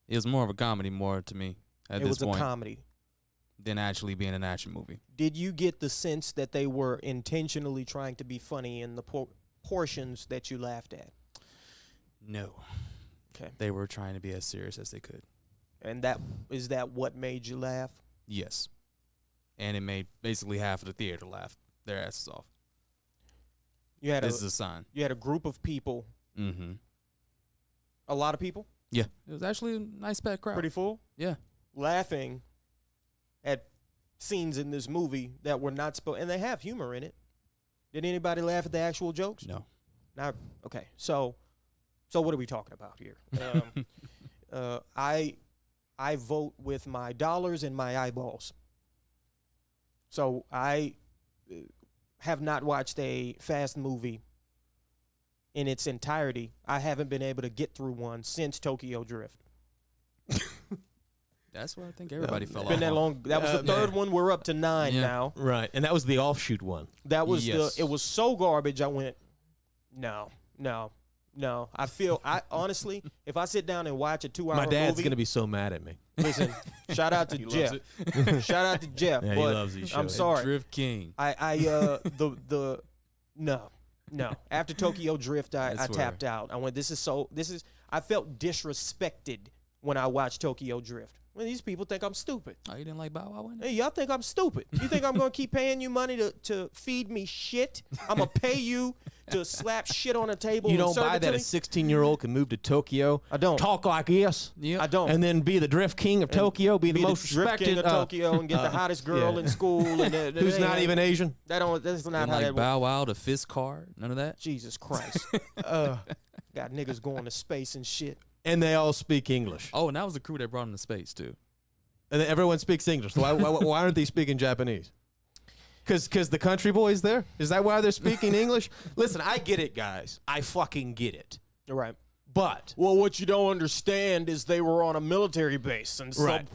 It was more of a comedy, more to me at It this was point a comedy. than actually being an action movie. Did you get the sense that they were intentionally trying to be funny in the portions that you laughed at? No. Okay. They were trying to be as serious as they could. And is that what made you laugh? Yes. And it made basically half of the theater laugh their asses off. This is a sign. You had a group of people. Mm-hmm. A lot of people. Yeah. It was actually a nice packed crowd. Pretty full. Yeah. Laughing at scenes in this movie that were not supposed, and they have humor in it. Did anybody laugh at the actual jokes? No. Not okay. So what are we talking about here? I vote with my dollars and my eyeballs. So I have not watched a fast movie in its entirety. I haven't been able to get through one since Tokyo Drift. That's where I think everybody fell off. Been that long. That was the third one. We're up to 9 now. Right, and that was the offshoot one. That was Yes. it was so garbage. I went, no. I honestly, if I sit down and watch a 2-hour My dad's movie, gonna be so mad at me. listen. Shout out to Jeff. Shout out to Jeff. Yeah, he but loves these shows. I'm sorry. Drift King. No. After Tokyo Drift, I That's tapped out. I went, I felt disrespected when I watched Tokyo Drift. Well, these people think I'm stupid. Oh, you didn't like Bow Wow? Hey, y'all think I'm stupid. You think I'm going to keep paying you money to feed me shit? I'm going to pay you to slap shit on a table You and don't serve buy it to that me? a 16-year-old can move to Tokyo, I don't. talk like this, Yep. I don't. and then be the drift king of Tokyo, be the most Drift respected, king of Tokyo and get the hottest girl in school. And who's not even Asian. That's not Didn't how like that works. Bow Wow, the fist card, none of that. Jesus Christ. Got niggas going to space and shit. And they all speak English. Oh, and that was the crew that brought him to space too. And then everyone speaks English. So why aren't they speaking Japanese? Because the country boys there? Is that why they're speaking English? Listen, I get it, guys. I fucking get it. All right. But Well, what you don't understand is they were on a military base. And so right.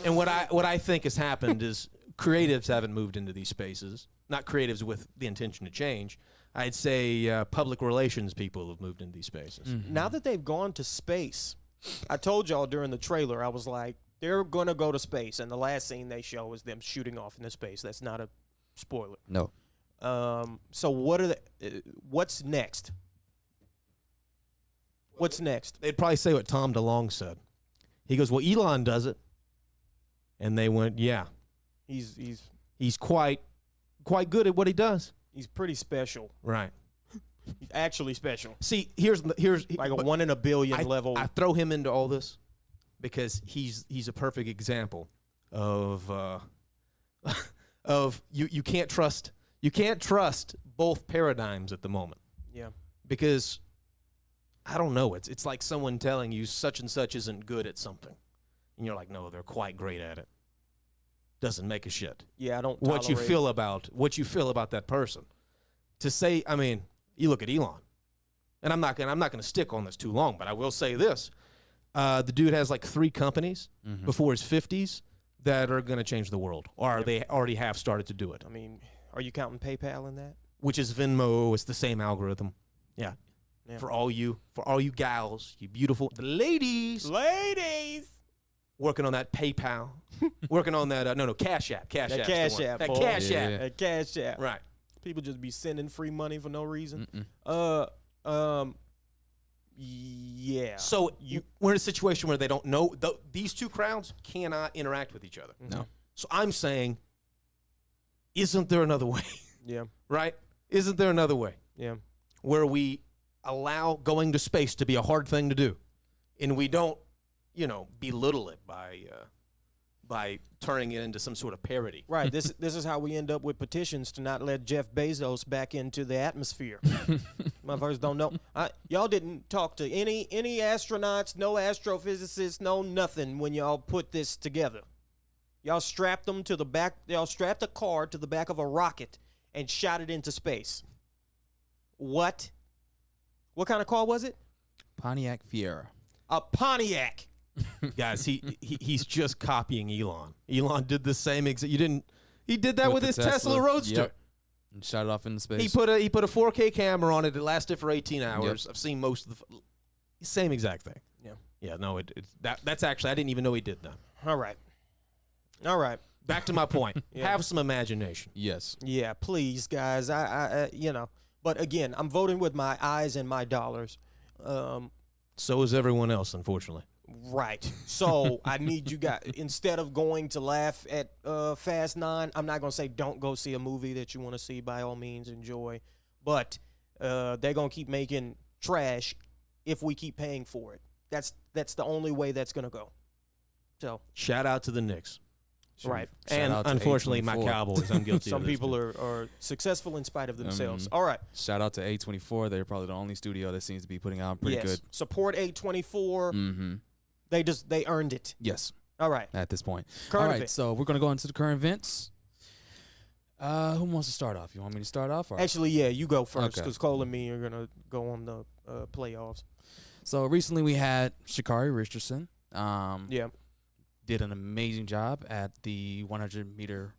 And what I think has happened is creatives haven't moved into these spaces. Not creatives with the intention to change. I'd say public relations people have moved into these spaces. now that they've gone to space, I told y'all during the trailer, I was like, they're going to go to space. And the last scene they show is them shooting off into space. That's not a spoiler. No. So what's next? What's next? They'd probably say what Tom DeLonge said. He goes, well, Elon does it. And they went, yeah. He's quite good at what he does. He's pretty special. Right. He's actually special. See, here's Like a 1 in a billion level. I throw him into all this because he's a perfect example of you can't trust both paradigms at the moment. Yeah. Because I don't know, it's like someone telling you such and such isn't good at something. And you're like, no, they're quite great at it. Doesn't make a shit. Yeah, I don't What you tolerate- feel about that person. To say, I mean, you look at Elon. And I'm not gonna stick on this too long, but I will say this. The dude has like 3 companies before his 50s that are going to change the world, or they already have started to do it. I mean, are you counting PayPal in that? Which is Venmo. It's the same algorithm. Yeah. Yeah. For all you gals, you beautiful ladies, working on that PayPal, working on that Cash App, That App's the Cash one. App. that boy. Cash Yeah. App, That Cash App. right? People just be sending free money for no reason. Yeah. So we're in a situation where they don't know. These two crowds cannot interact with each other. No. So I'm saying, isn't there another way? Yeah. Right? Isn't there another way Yeah. where we allow going to space to be a hard thing to do, and we don't, belittle it by turning it into some sort of parody? Right. This is how we end up with petitions to not let Jeff Bezos back into the atmosphere. Motherfuckers don't know. Y'all didn't talk to any astronauts, no astrophysicists, no nothing when y'all put this together. Y'all strapped them to the back. Y'all strapped a car to the back of a rocket and shot it into space. What? What kind of car was it? Pontiac Fiera. A Pontiac. Guys, he's just copying Elon. Elon did the same exact. He did that with his Tesla Roadster. Yep. And shot it off into space. He put a 4K camera on it. It lasted for 18 hours. Yep. I've seen most of the same exact thing. Yeah. Yeah. No, that's actually, I didn't even know he did that. All right. Back to my point. Yeah. Have some imagination. Yes. Yeah, please, guys. I But again, I'm voting with my eyes and my dollars. So is everyone else, unfortunately. Right. So I need you guys, instead of going to laugh at Fast 9, I'm not going to say don't go see a movie that you want to see. By all means, enjoy. But they're going to keep making trash if we keep paying for it. That's the only way that's going to go. So shout out to the Knicks. Right. And unfortunately, my Cowboys. I'm guilty Some of this. people are successful in spite of themselves. All right. Shout out to A24. They're probably the only studio that seems to be putting out pretty good. Support A24. They earned it. Yes. All right. At this point. Current All right. event. So we're going to go into the current events. Who wants to start off? You want me to start off? Or? Actually, yeah, you go first because Cole and me are going to go on the playoffs. So recently we had Sha'Carri Richardson. Did an amazing job at the 100-meter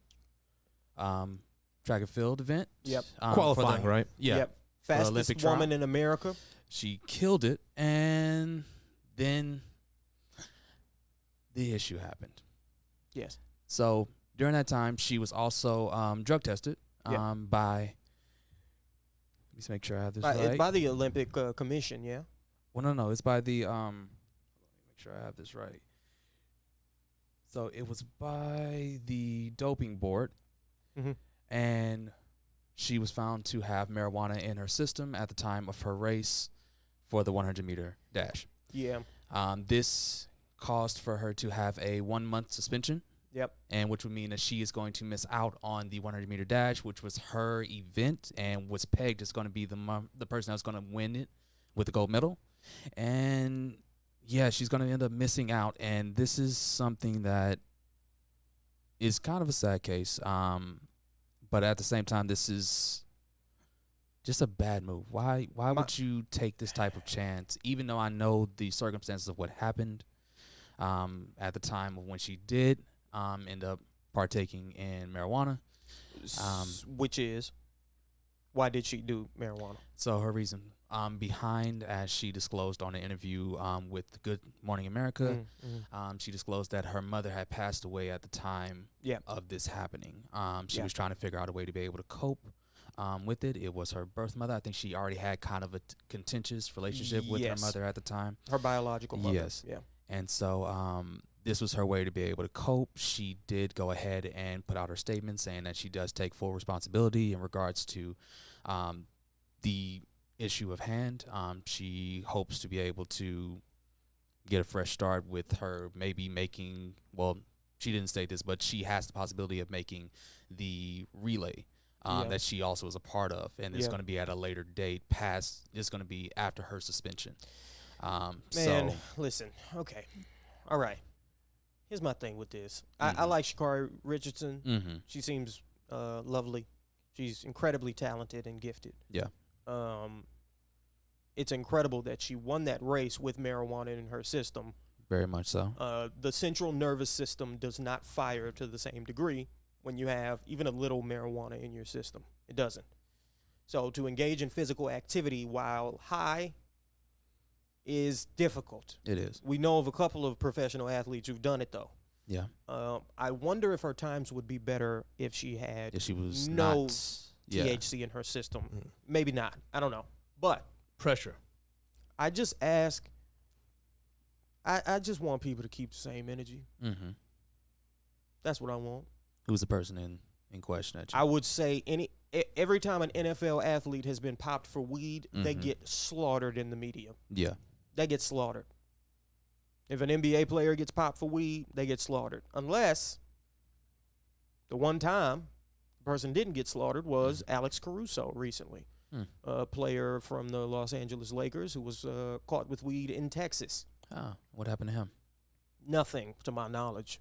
track and field event. Yep. Qualifying, right? Yeah. Yep. Fastest woman in America. She killed it, and then the issue happened. Yes. So during that time, she was also drug tested by. Let me make sure I have this right. By the Olympic Commission, yeah. Well, no, it's by the. Let me make sure I have this right. So it was by the doping board, and she was found to have marijuana in her system at the time of her race for the 100-meter dash. Yeah. This caused for her to have a 1-month suspension. Yep. And which would mean that she is going to miss out on the 100-meter dash, which was her event and was pegged as going to be the person that's going to win it with the gold medal. And yeah, she's going to end up missing out, and this is something that is kind of a sad case. But at the same time, this is just a bad move. Why would you take this type of chance, even though I know the circumstances of what happened at the time of when she did end up partaking in marijuana? Which is, why did she do marijuana? So her reason behind, as she disclosed on an interview with Good Morning America, she disclosed that her mother had passed away at the time of this happening. She was trying to figure out a way to be able to cope with it. It was her birth mother. I think she already had kind of a contentious relationship with her mother at the time. Her biological mother. Yes. Yeah. And so this was her way to be able to cope. She did go ahead and put out her statement saying that she does take full responsibility in regards to the issue of hand. She hopes to be able to get a fresh start with her maybe making, well, she didn't state this, but she has the possibility of making the relay that she also is a part of, and it's going to be at a later date it's going to be after her suspension. Listen, okay. All right. Here's my thing with this. I like Sha'Carri Richardson. She seems lovely. She's incredibly talented and gifted. Yeah. It's incredible that she won that race with marijuana in her system. Very much so. The central nervous system does not fire to the same degree when you have even a little marijuana in your system. It doesn't. So to engage in physical activity while high is difficult. It is. We know of a couple of professional athletes who've done it, though. Yeah. I wonder if her times would be better if she had was no THC in her system. Maybe not. I don't know. But pressure. I just ask. I just want people to keep the same energy. That's what I want. Who's the person in question? I would say every time an NFL athlete has been popped for weed, they get slaughtered in the media. Yeah. They get slaughtered. If an NBA player gets popped for weed, they get slaughtered. Unless the one time the person didn't get slaughtered was Alex Caruso recently, a player from the Los Angeles Lakers who was caught with weed in Texas. Oh, what happened to him? Nothing, to my knowledge.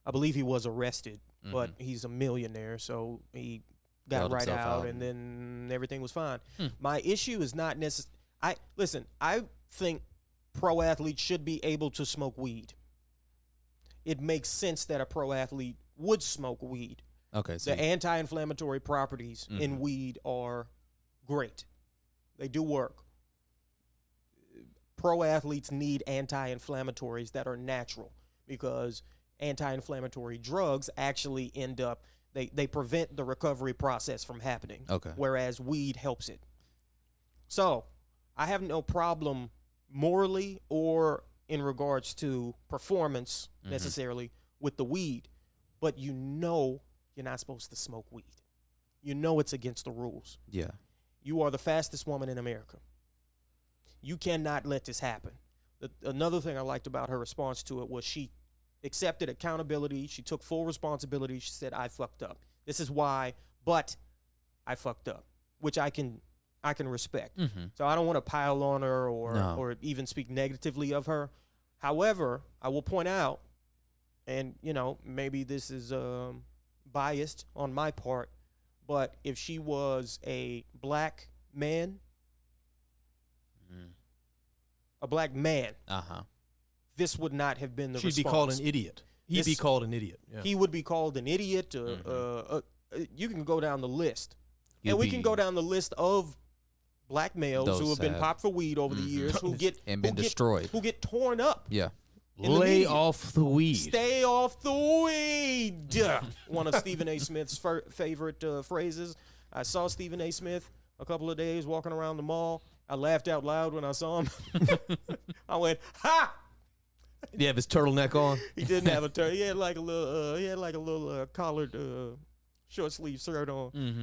I believe he was arrested, but he's a millionaire, so he got right out, and then everything was fine. My issue is not necessarily. I think pro athletes should be able to smoke weed. it makes sense that a pro athlete would smoke weed. Okay. So The anti-inflammatory properties in weed are great. They do work. Pro athletes need anti-inflammatories that are natural because anti-inflammatory drugs actually end up, they prevent the recovery process from happening. Okay. Whereas weed helps it. So I have no problem morally or in regards to performance necessarily with the weed, but you know you're not supposed to smoke weed. You know it's against the rules. yeah. You are the fastest woman in America. You cannot let this happen. Another thing I liked about her response to it was she accepted accountability. She took full responsibility. She said, I fucked up. This is why, but I fucked up, which I can respect. So I don't want to pile on her or even speak negatively of her. However, I will point out, and, you know, maybe this is biased on my part, but if she was a black man, this would not have been the response. She'd be called an idiot. He'd be called an idiot. Yeah. He would be called an idiot. You can go down the list. And we can go down the list of black males who have been popped for weed over the years, who get destroyed, who get torn up. Yeah. Lay off the weed. Stay off the weed. One of Stephen A. Smith's favorite phrases. I saw Stephen A. Smith a couple of days walking around the mall. I laughed out loud when I saw him. I went, ha! Did he have his turtleneck on? He didn't have a turtle. He had like a little, collared, short sleeve shirt on.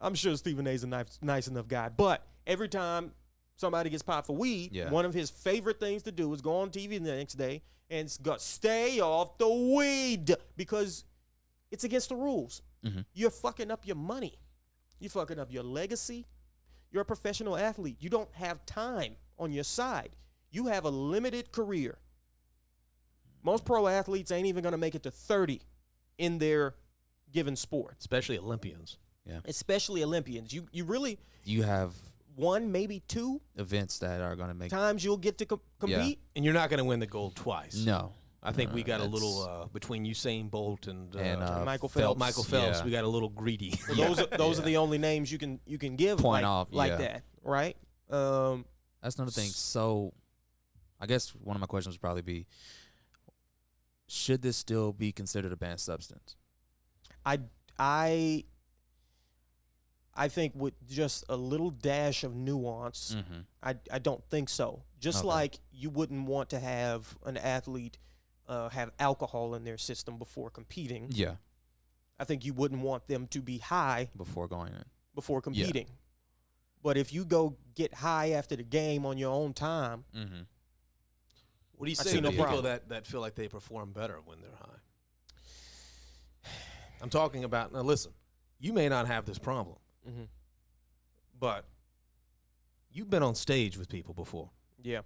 I'm sure Stephen A's a nice enough guy, but every time somebody gets popped for weed, one of his favorite things to do is go on TV the next day and stay off the weed because it's against the rules. You're fucking up your money. You're fucking up your legacy. You're a professional athlete. You don't have time on your side. You have a limited career. Most pro athletes ain't even going to make it to 30 in their given sport. Especially Olympians. Yeah. Especially Olympians. You have one, maybe two events that are going to make times you'll get to compete. And you're not going to win the gold twice. No. I think we got a little between Usain Bolt and Michael Phelps. Michael Phelps, we got a little greedy. Well, those are the only names you can give point like, off like that, right? That's another thing. So, I guess one of my questions would probably be: should this still be considered a banned substance? I think with just a little dash of nuance, I don't think so. Just like you wouldn't want to have an athlete have alcohol in their system before competing. Yeah. I think you wouldn't want them to be high before going in. Before competing. Yeah. But if you go get high after the game on your own time, what do you say to people that feel like they perform better when they're high? I'm talking about, now listen, you may not have this problem, but you've been on stage with people before. Yeah.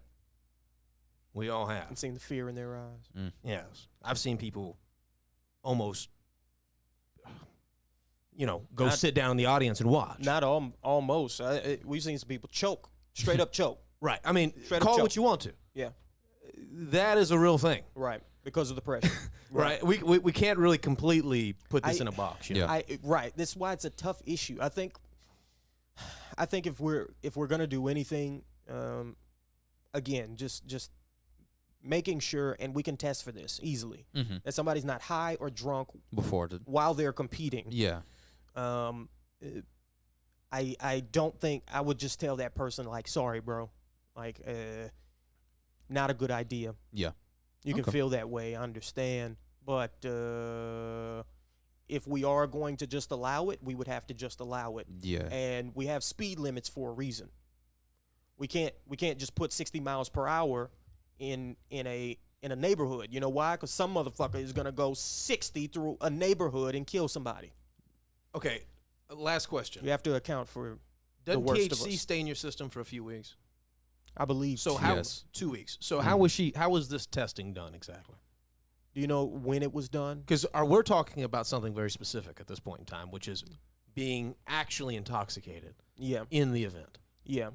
We all have. I've seen the fear in their eyes. Yes. I've seen people almost, go sit down in the audience and watch. Not almost. We've seen some people choke, straight up choke. Right. I mean, call it what you want to. Yeah. That is a real thing. Right. Because of the pressure. Right. We can't really completely put this in a box. You know? Right. That's why it's a tough issue. I think if we're gonna do anything, again, just making sure, and we can test for this easily, that somebody's not high or drunk while they're competing. Yeah. I don't think I would just tell that person, like, sorry, bro, like, not a good idea. Yeah. You can feel that way, I understand, but if we are going to just allow it, we would have to just allow it. Yeah. And we have speed limits for a reason. We can't just put 60 miles per hour in a neighborhood. You know why? Because some motherfucker is gonna go 60 through a neighborhood and kill somebody. Okay, last question. You have to account for Doesn't the worst THC of us. stay in your system for a few weeks? I believe so. How 2 weeks? So how was this testing done exactly? Do you know when it was done? Because we're talking about something very specific at this point in time, which is being actually intoxicated. Yeah. In the event. Yeah.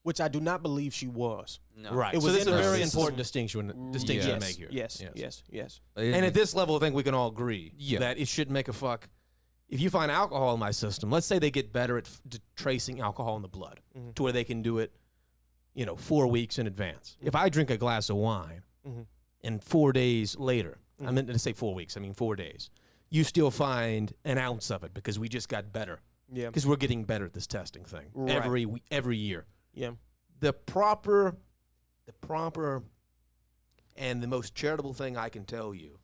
which I do not believe she was. No. Right. It So was this is a in her very system. important distinction Yes. to make here. Yes. And at this level, I think we can all agree Yeah. that it shouldn't make a fuck. If you find alcohol in my system, let's say they get better at tracing alcohol in the blood to where they can do it, 4 weeks in advance. If I drink a glass of wine and 4 days later, I meant to say 4 weeks, I mean 4 days, you still find an ounce of it because we just got better. Yeah. Because we're getting better at this testing thing Right. every year. Yeah. The proper and the most charitable thing I can tell you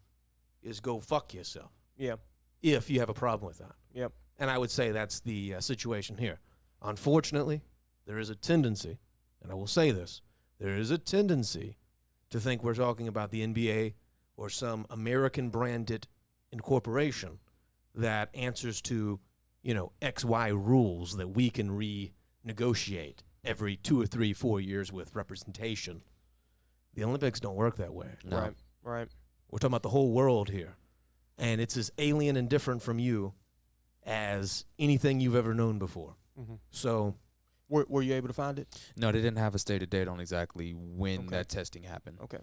is go fuck yourself Yeah. if you have a problem with that. Yep. And I would say that's the situation here. Unfortunately, there is a tendency, and I will say this, there is a tendency to think we're talking about the NBA or some American-branded incorporation that answers to, XY rules that we can renegotiate every 2 or 3, 4 years with representation. The Olympics don't work that way. No. Right. We're talking about the whole world here. And it's as alien and different from you as anything you've ever known before. So Were you able to find it? No, they didn't have a stated date on exactly when Okay. that testing happened. Okay.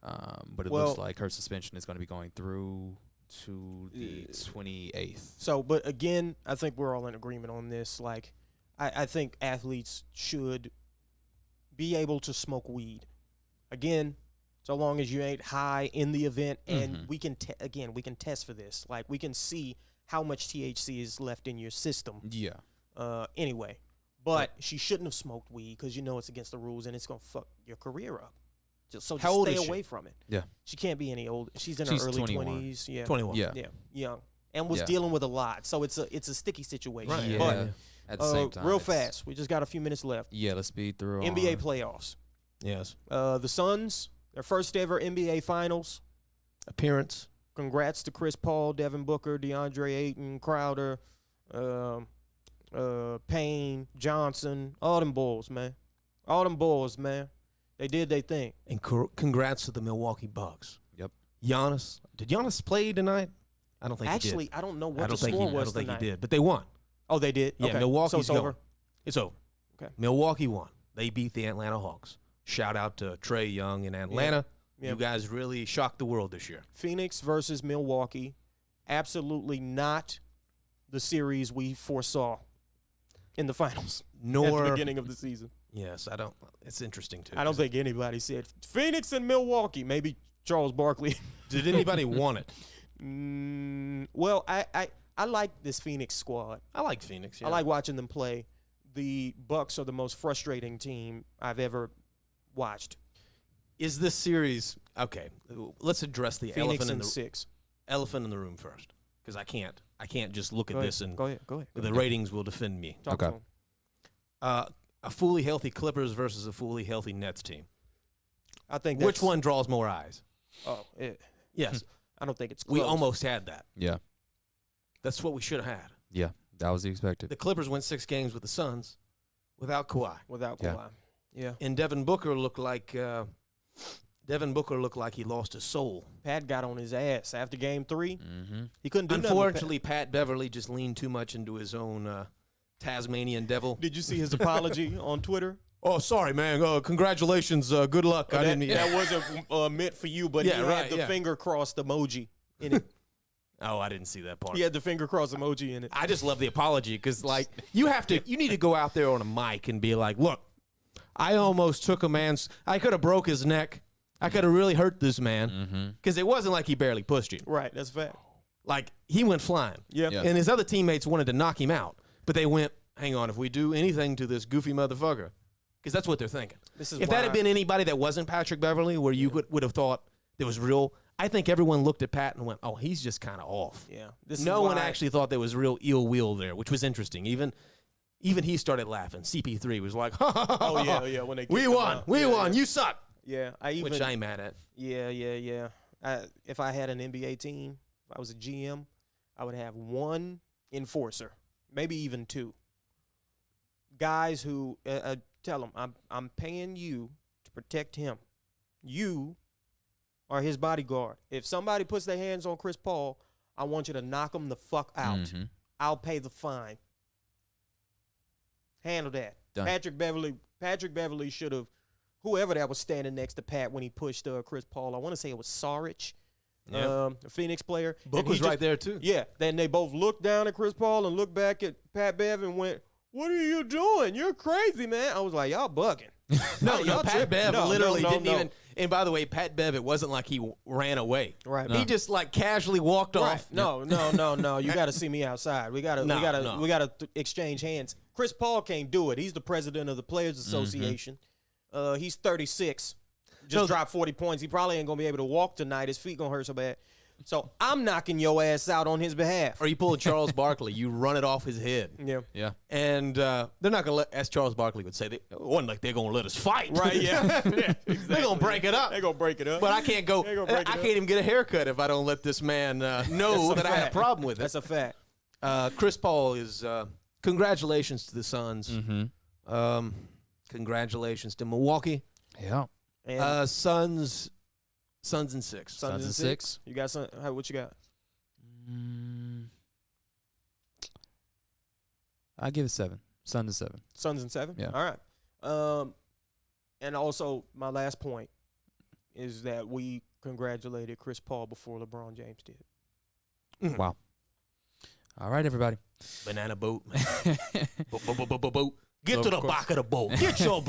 But it Well- looks like her suspension is going to be going through to the 28th. So, but again, I think we're all in agreement on this. Like, I think athletes should be able to smoke weed. Again, so long as you ain't high in the event, and we can we can test for this. Like, we can see how much THC is left in your system. Yeah. Anyway, but she shouldn't have smoked weed because it's against the rules and it's gonna fuck your career up. Just How old stay is she? away from it. Yeah. She can't be any older. She's in She's her early 21. 20s. Yeah. 21. Yeah. Yeah, young, and was Yeah. dealing with a lot. So it's a sticky situation. Right. Yeah. But At the same time. real it's- fast, we just got a few minutes left. Yeah, let's speed through. NBA on- playoffs. Yes. The Suns, their first ever NBA Finals. Appearance. Congrats to Chris Paul, Devin Booker, DeAndre Ayton, Crowder, Payne, Johnson, all them boys, man. They did their thing. And congrats to the Milwaukee Bucks. Yep. Giannis. Did Giannis play tonight? I don't think he Actually, did. I don't know I what don't the think score he, I was don't think tonight. he did. But they won. Oh, they did? Yeah, Okay. Milwaukee's so it's going. over? It's over. Okay. Milwaukee won. They beat the Atlanta Hawks. Shout out to Trey Young in Atlanta. Yeah. You guys really shocked the world this year. Phoenix versus Milwaukee. Absolutely not the series we foresaw in the finals at Nor the beginning of the season. Yes, I don't. It's interesting too. I don't think anybody said Phoenix and Milwaukee. Maybe Charles Barkley. Did anybody want it? Well, I like this Phoenix squad. I like Phoenix. Yeah. I like watching them play. The Bucks are the most frustrating team I've ever watched. Is this series okay? Let's address the Phoenix elephant in in the 6. elephant in the room first, because I can't just look at this and Go ahead. the ratings will defend me. Talk Okay. to 'em. A fully healthy Clippers versus a fully healthy Nets team. I think Which that's- one draws more eyes? Oh, Yes, I don't think it's close. we almost had that. Yeah. That's what we should have had. Yeah. That was the expected. The Clippers went 6 games with the Suns without Kawhi, without Yeah. Kawhi. Yeah. and Devin Booker looked like he lost his soul. Pat got on his ass after game 3. Mm-hmm. He couldn't do nothing. Unfortunately, Pat Beverly just leaned too much into his own Tasmanian devil. Did you see his apology on Twitter? Oh, sorry, man. Congratulations. Good luck. I didn't. That wasn't meant for you, but Yeah, he right, had the yeah. finger crossed emoji in it. Oh, I didn't see that part. He had the finger crossed emoji in it. I just love the apology because, like, you need to go out there on a mic and be like, look, I almost took a man's, I could have broke his neck. I could have really hurt this man because it wasn't like he barely pushed you. Right, that's a fact. Like, he went flying. Yeah. Yeah. And his other teammates wanted to knock him out, but they went, hang on, if we do anything to this goofy motherfucker, because that's what they're thinking. This is If why that had been anybody that wasn't Patrick Beverly, where you would have thought there was real, I think everyone looked at Pat and went, oh, he's just kind of off. Yeah. This No is one why- actually thought there was real ill will there, which was interesting. Even he started laughing. CP3 was like, Oh yeah. When they we kicked him won, out. we Yeah, won, yeah. you suck. Yeah, I even Which I ain't mad at. Yeah. If I had an NBA team, if I was a GM, I would have one enforcer, maybe even 2 guys who tell him, I'm paying you to protect him. You are his bodyguard. If somebody puts their hands on Chris Paul, I want you to knock him the fuck out. Mhm. I'll pay the fine. Handle that. Done. Patrick Beverly should have, whoever that was standing next to Pat when he pushed Chris Paul. I want to say it was Sarich, a Phoenix player. Book was right there too. Yeah. Then they both looked down at Chris Paul and looked back at Pat Bev and went, "What are you doing? You're crazy, man." I was like, "Y'all bugging." No, y'all Pat tripping. Bev No, literally no, didn't no. even. And by the way, Pat Bev, it wasn't like he ran away. Right. He just like casually walked Right. off. No. You got to see me outside. We got to exchange hands. Chris Paul can't do it. He's the president of the Players Association. He's 36. Just dropped 40 points. He probably ain't gonna be able to walk tonight. His feet gonna hurt so bad. So I'm knocking your ass out on his behalf. Or you pull a Charles Barkley, you run it off his head. Yeah. And they're not going to let, as Charles Barkley would say, it wasn't like they're going to let us fight. Right. Yeah. They're going to break it up. They're gonna break it up. But I can't go, They gonna break it I up. can't even get a haircut if I don't let this man know that I had a problem with it. That's a fact. Chris Paul is, congratulations to the Suns. Mm-hmm. Congratulations to Milwaukee. Yeah. And Suns and 6. Suns and 6. You got some? What you got? I give it 7. Suns and 7. Suns and 7. Yeah. All right. And also my last point is that we congratulated Chris Paul before LeBron James did. Wow. All right, everybody. Banana boat. Boat. Get So, to the of course- back of the boat. Get your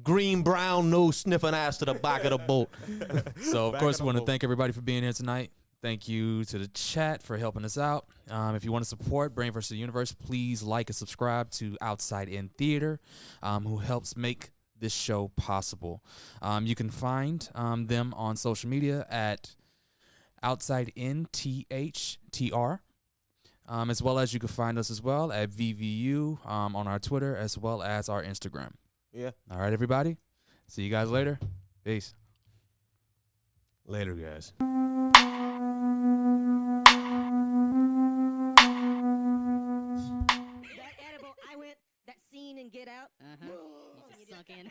green, brown, nose sniffing ass to the back of the boat. So, of Back course, of we the want to boat. thank everybody for being here tonight. Thank you to the chat for helping us out. If you want to support Brain vs. the Universe, please like and subscribe to Outside In Theater, who helps make this show possible. You can find them on social media at Outside In THTR. As well as you can find us as well at VVU on our Twitter as well as our Instagram. Yeah. All right, everybody. See you guys later. Peace. Later, guys. That edible, that scene in Get Out. You sunk in.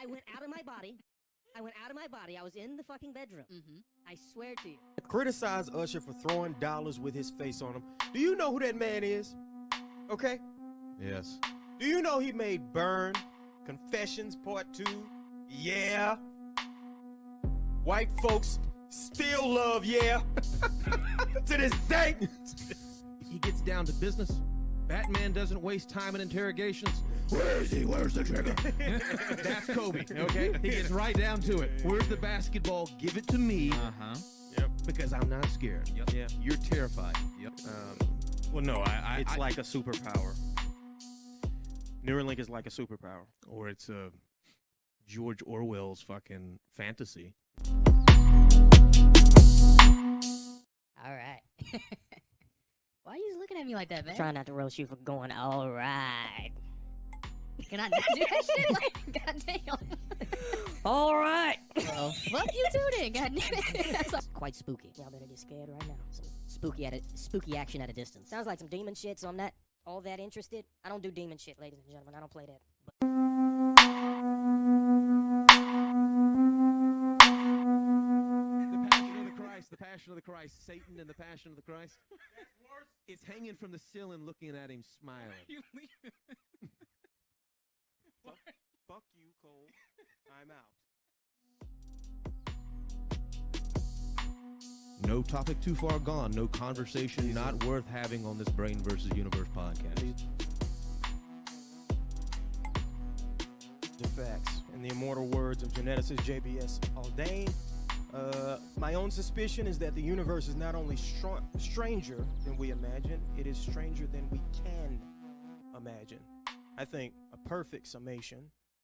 I went out of my body. I was in the fucking bedroom. I swear to you. Criticize Usher for throwing dollars with his face on them. Do you know who that man is? Okay. Yes. Do you know he made Burn, Confessions Part 2? Yeah. White folks still love Yeah. To this day. He gets down to business. Batman doesn't waste time in interrogations. Where is he? Where's the trigger? That's Kobe, okay? He gets right down to it. Where's the basketball? Give it to me. Yep. Because I'm not scared. Yep. Yeah. You're terrified. Yep. Well, no, It's like a superpower. Neuralink is like a superpower. Or it's George Orwell's fucking fantasy. All right. Why are you looking at me like that, man? Trying not to roast you for going, all right. Can I not do that shit? Like, goddamn. All right. Well, fuck you too then, goddamn. That's all. Quite spooky. Y'all better get scared right now. Some spooky action at a distance. Sounds like some demon shit, so I'm not all that interested. I don't do demon shit, ladies and gentlemen. I don't play that. The Passion of the Christ, Satan and the Passion of the Christ. That's worse. It's hanging from the ceiling, looking at him, smiling. Fuck you, Cole. I'm out. No topic too far gone. No conversation not worth having on this Brain vs. Universe podcast. The facts. In the immortal words of Geneticist J.B.S. Haldane, my own suspicion is that the universe is not only stranger than we imagine, it is stranger than we can imagine. I think a perfect summation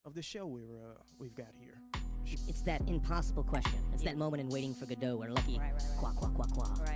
of the show we've got here. It's that impossible question. It's that moment in Waiting for Godot where Lucky quack, quack, quack, quack.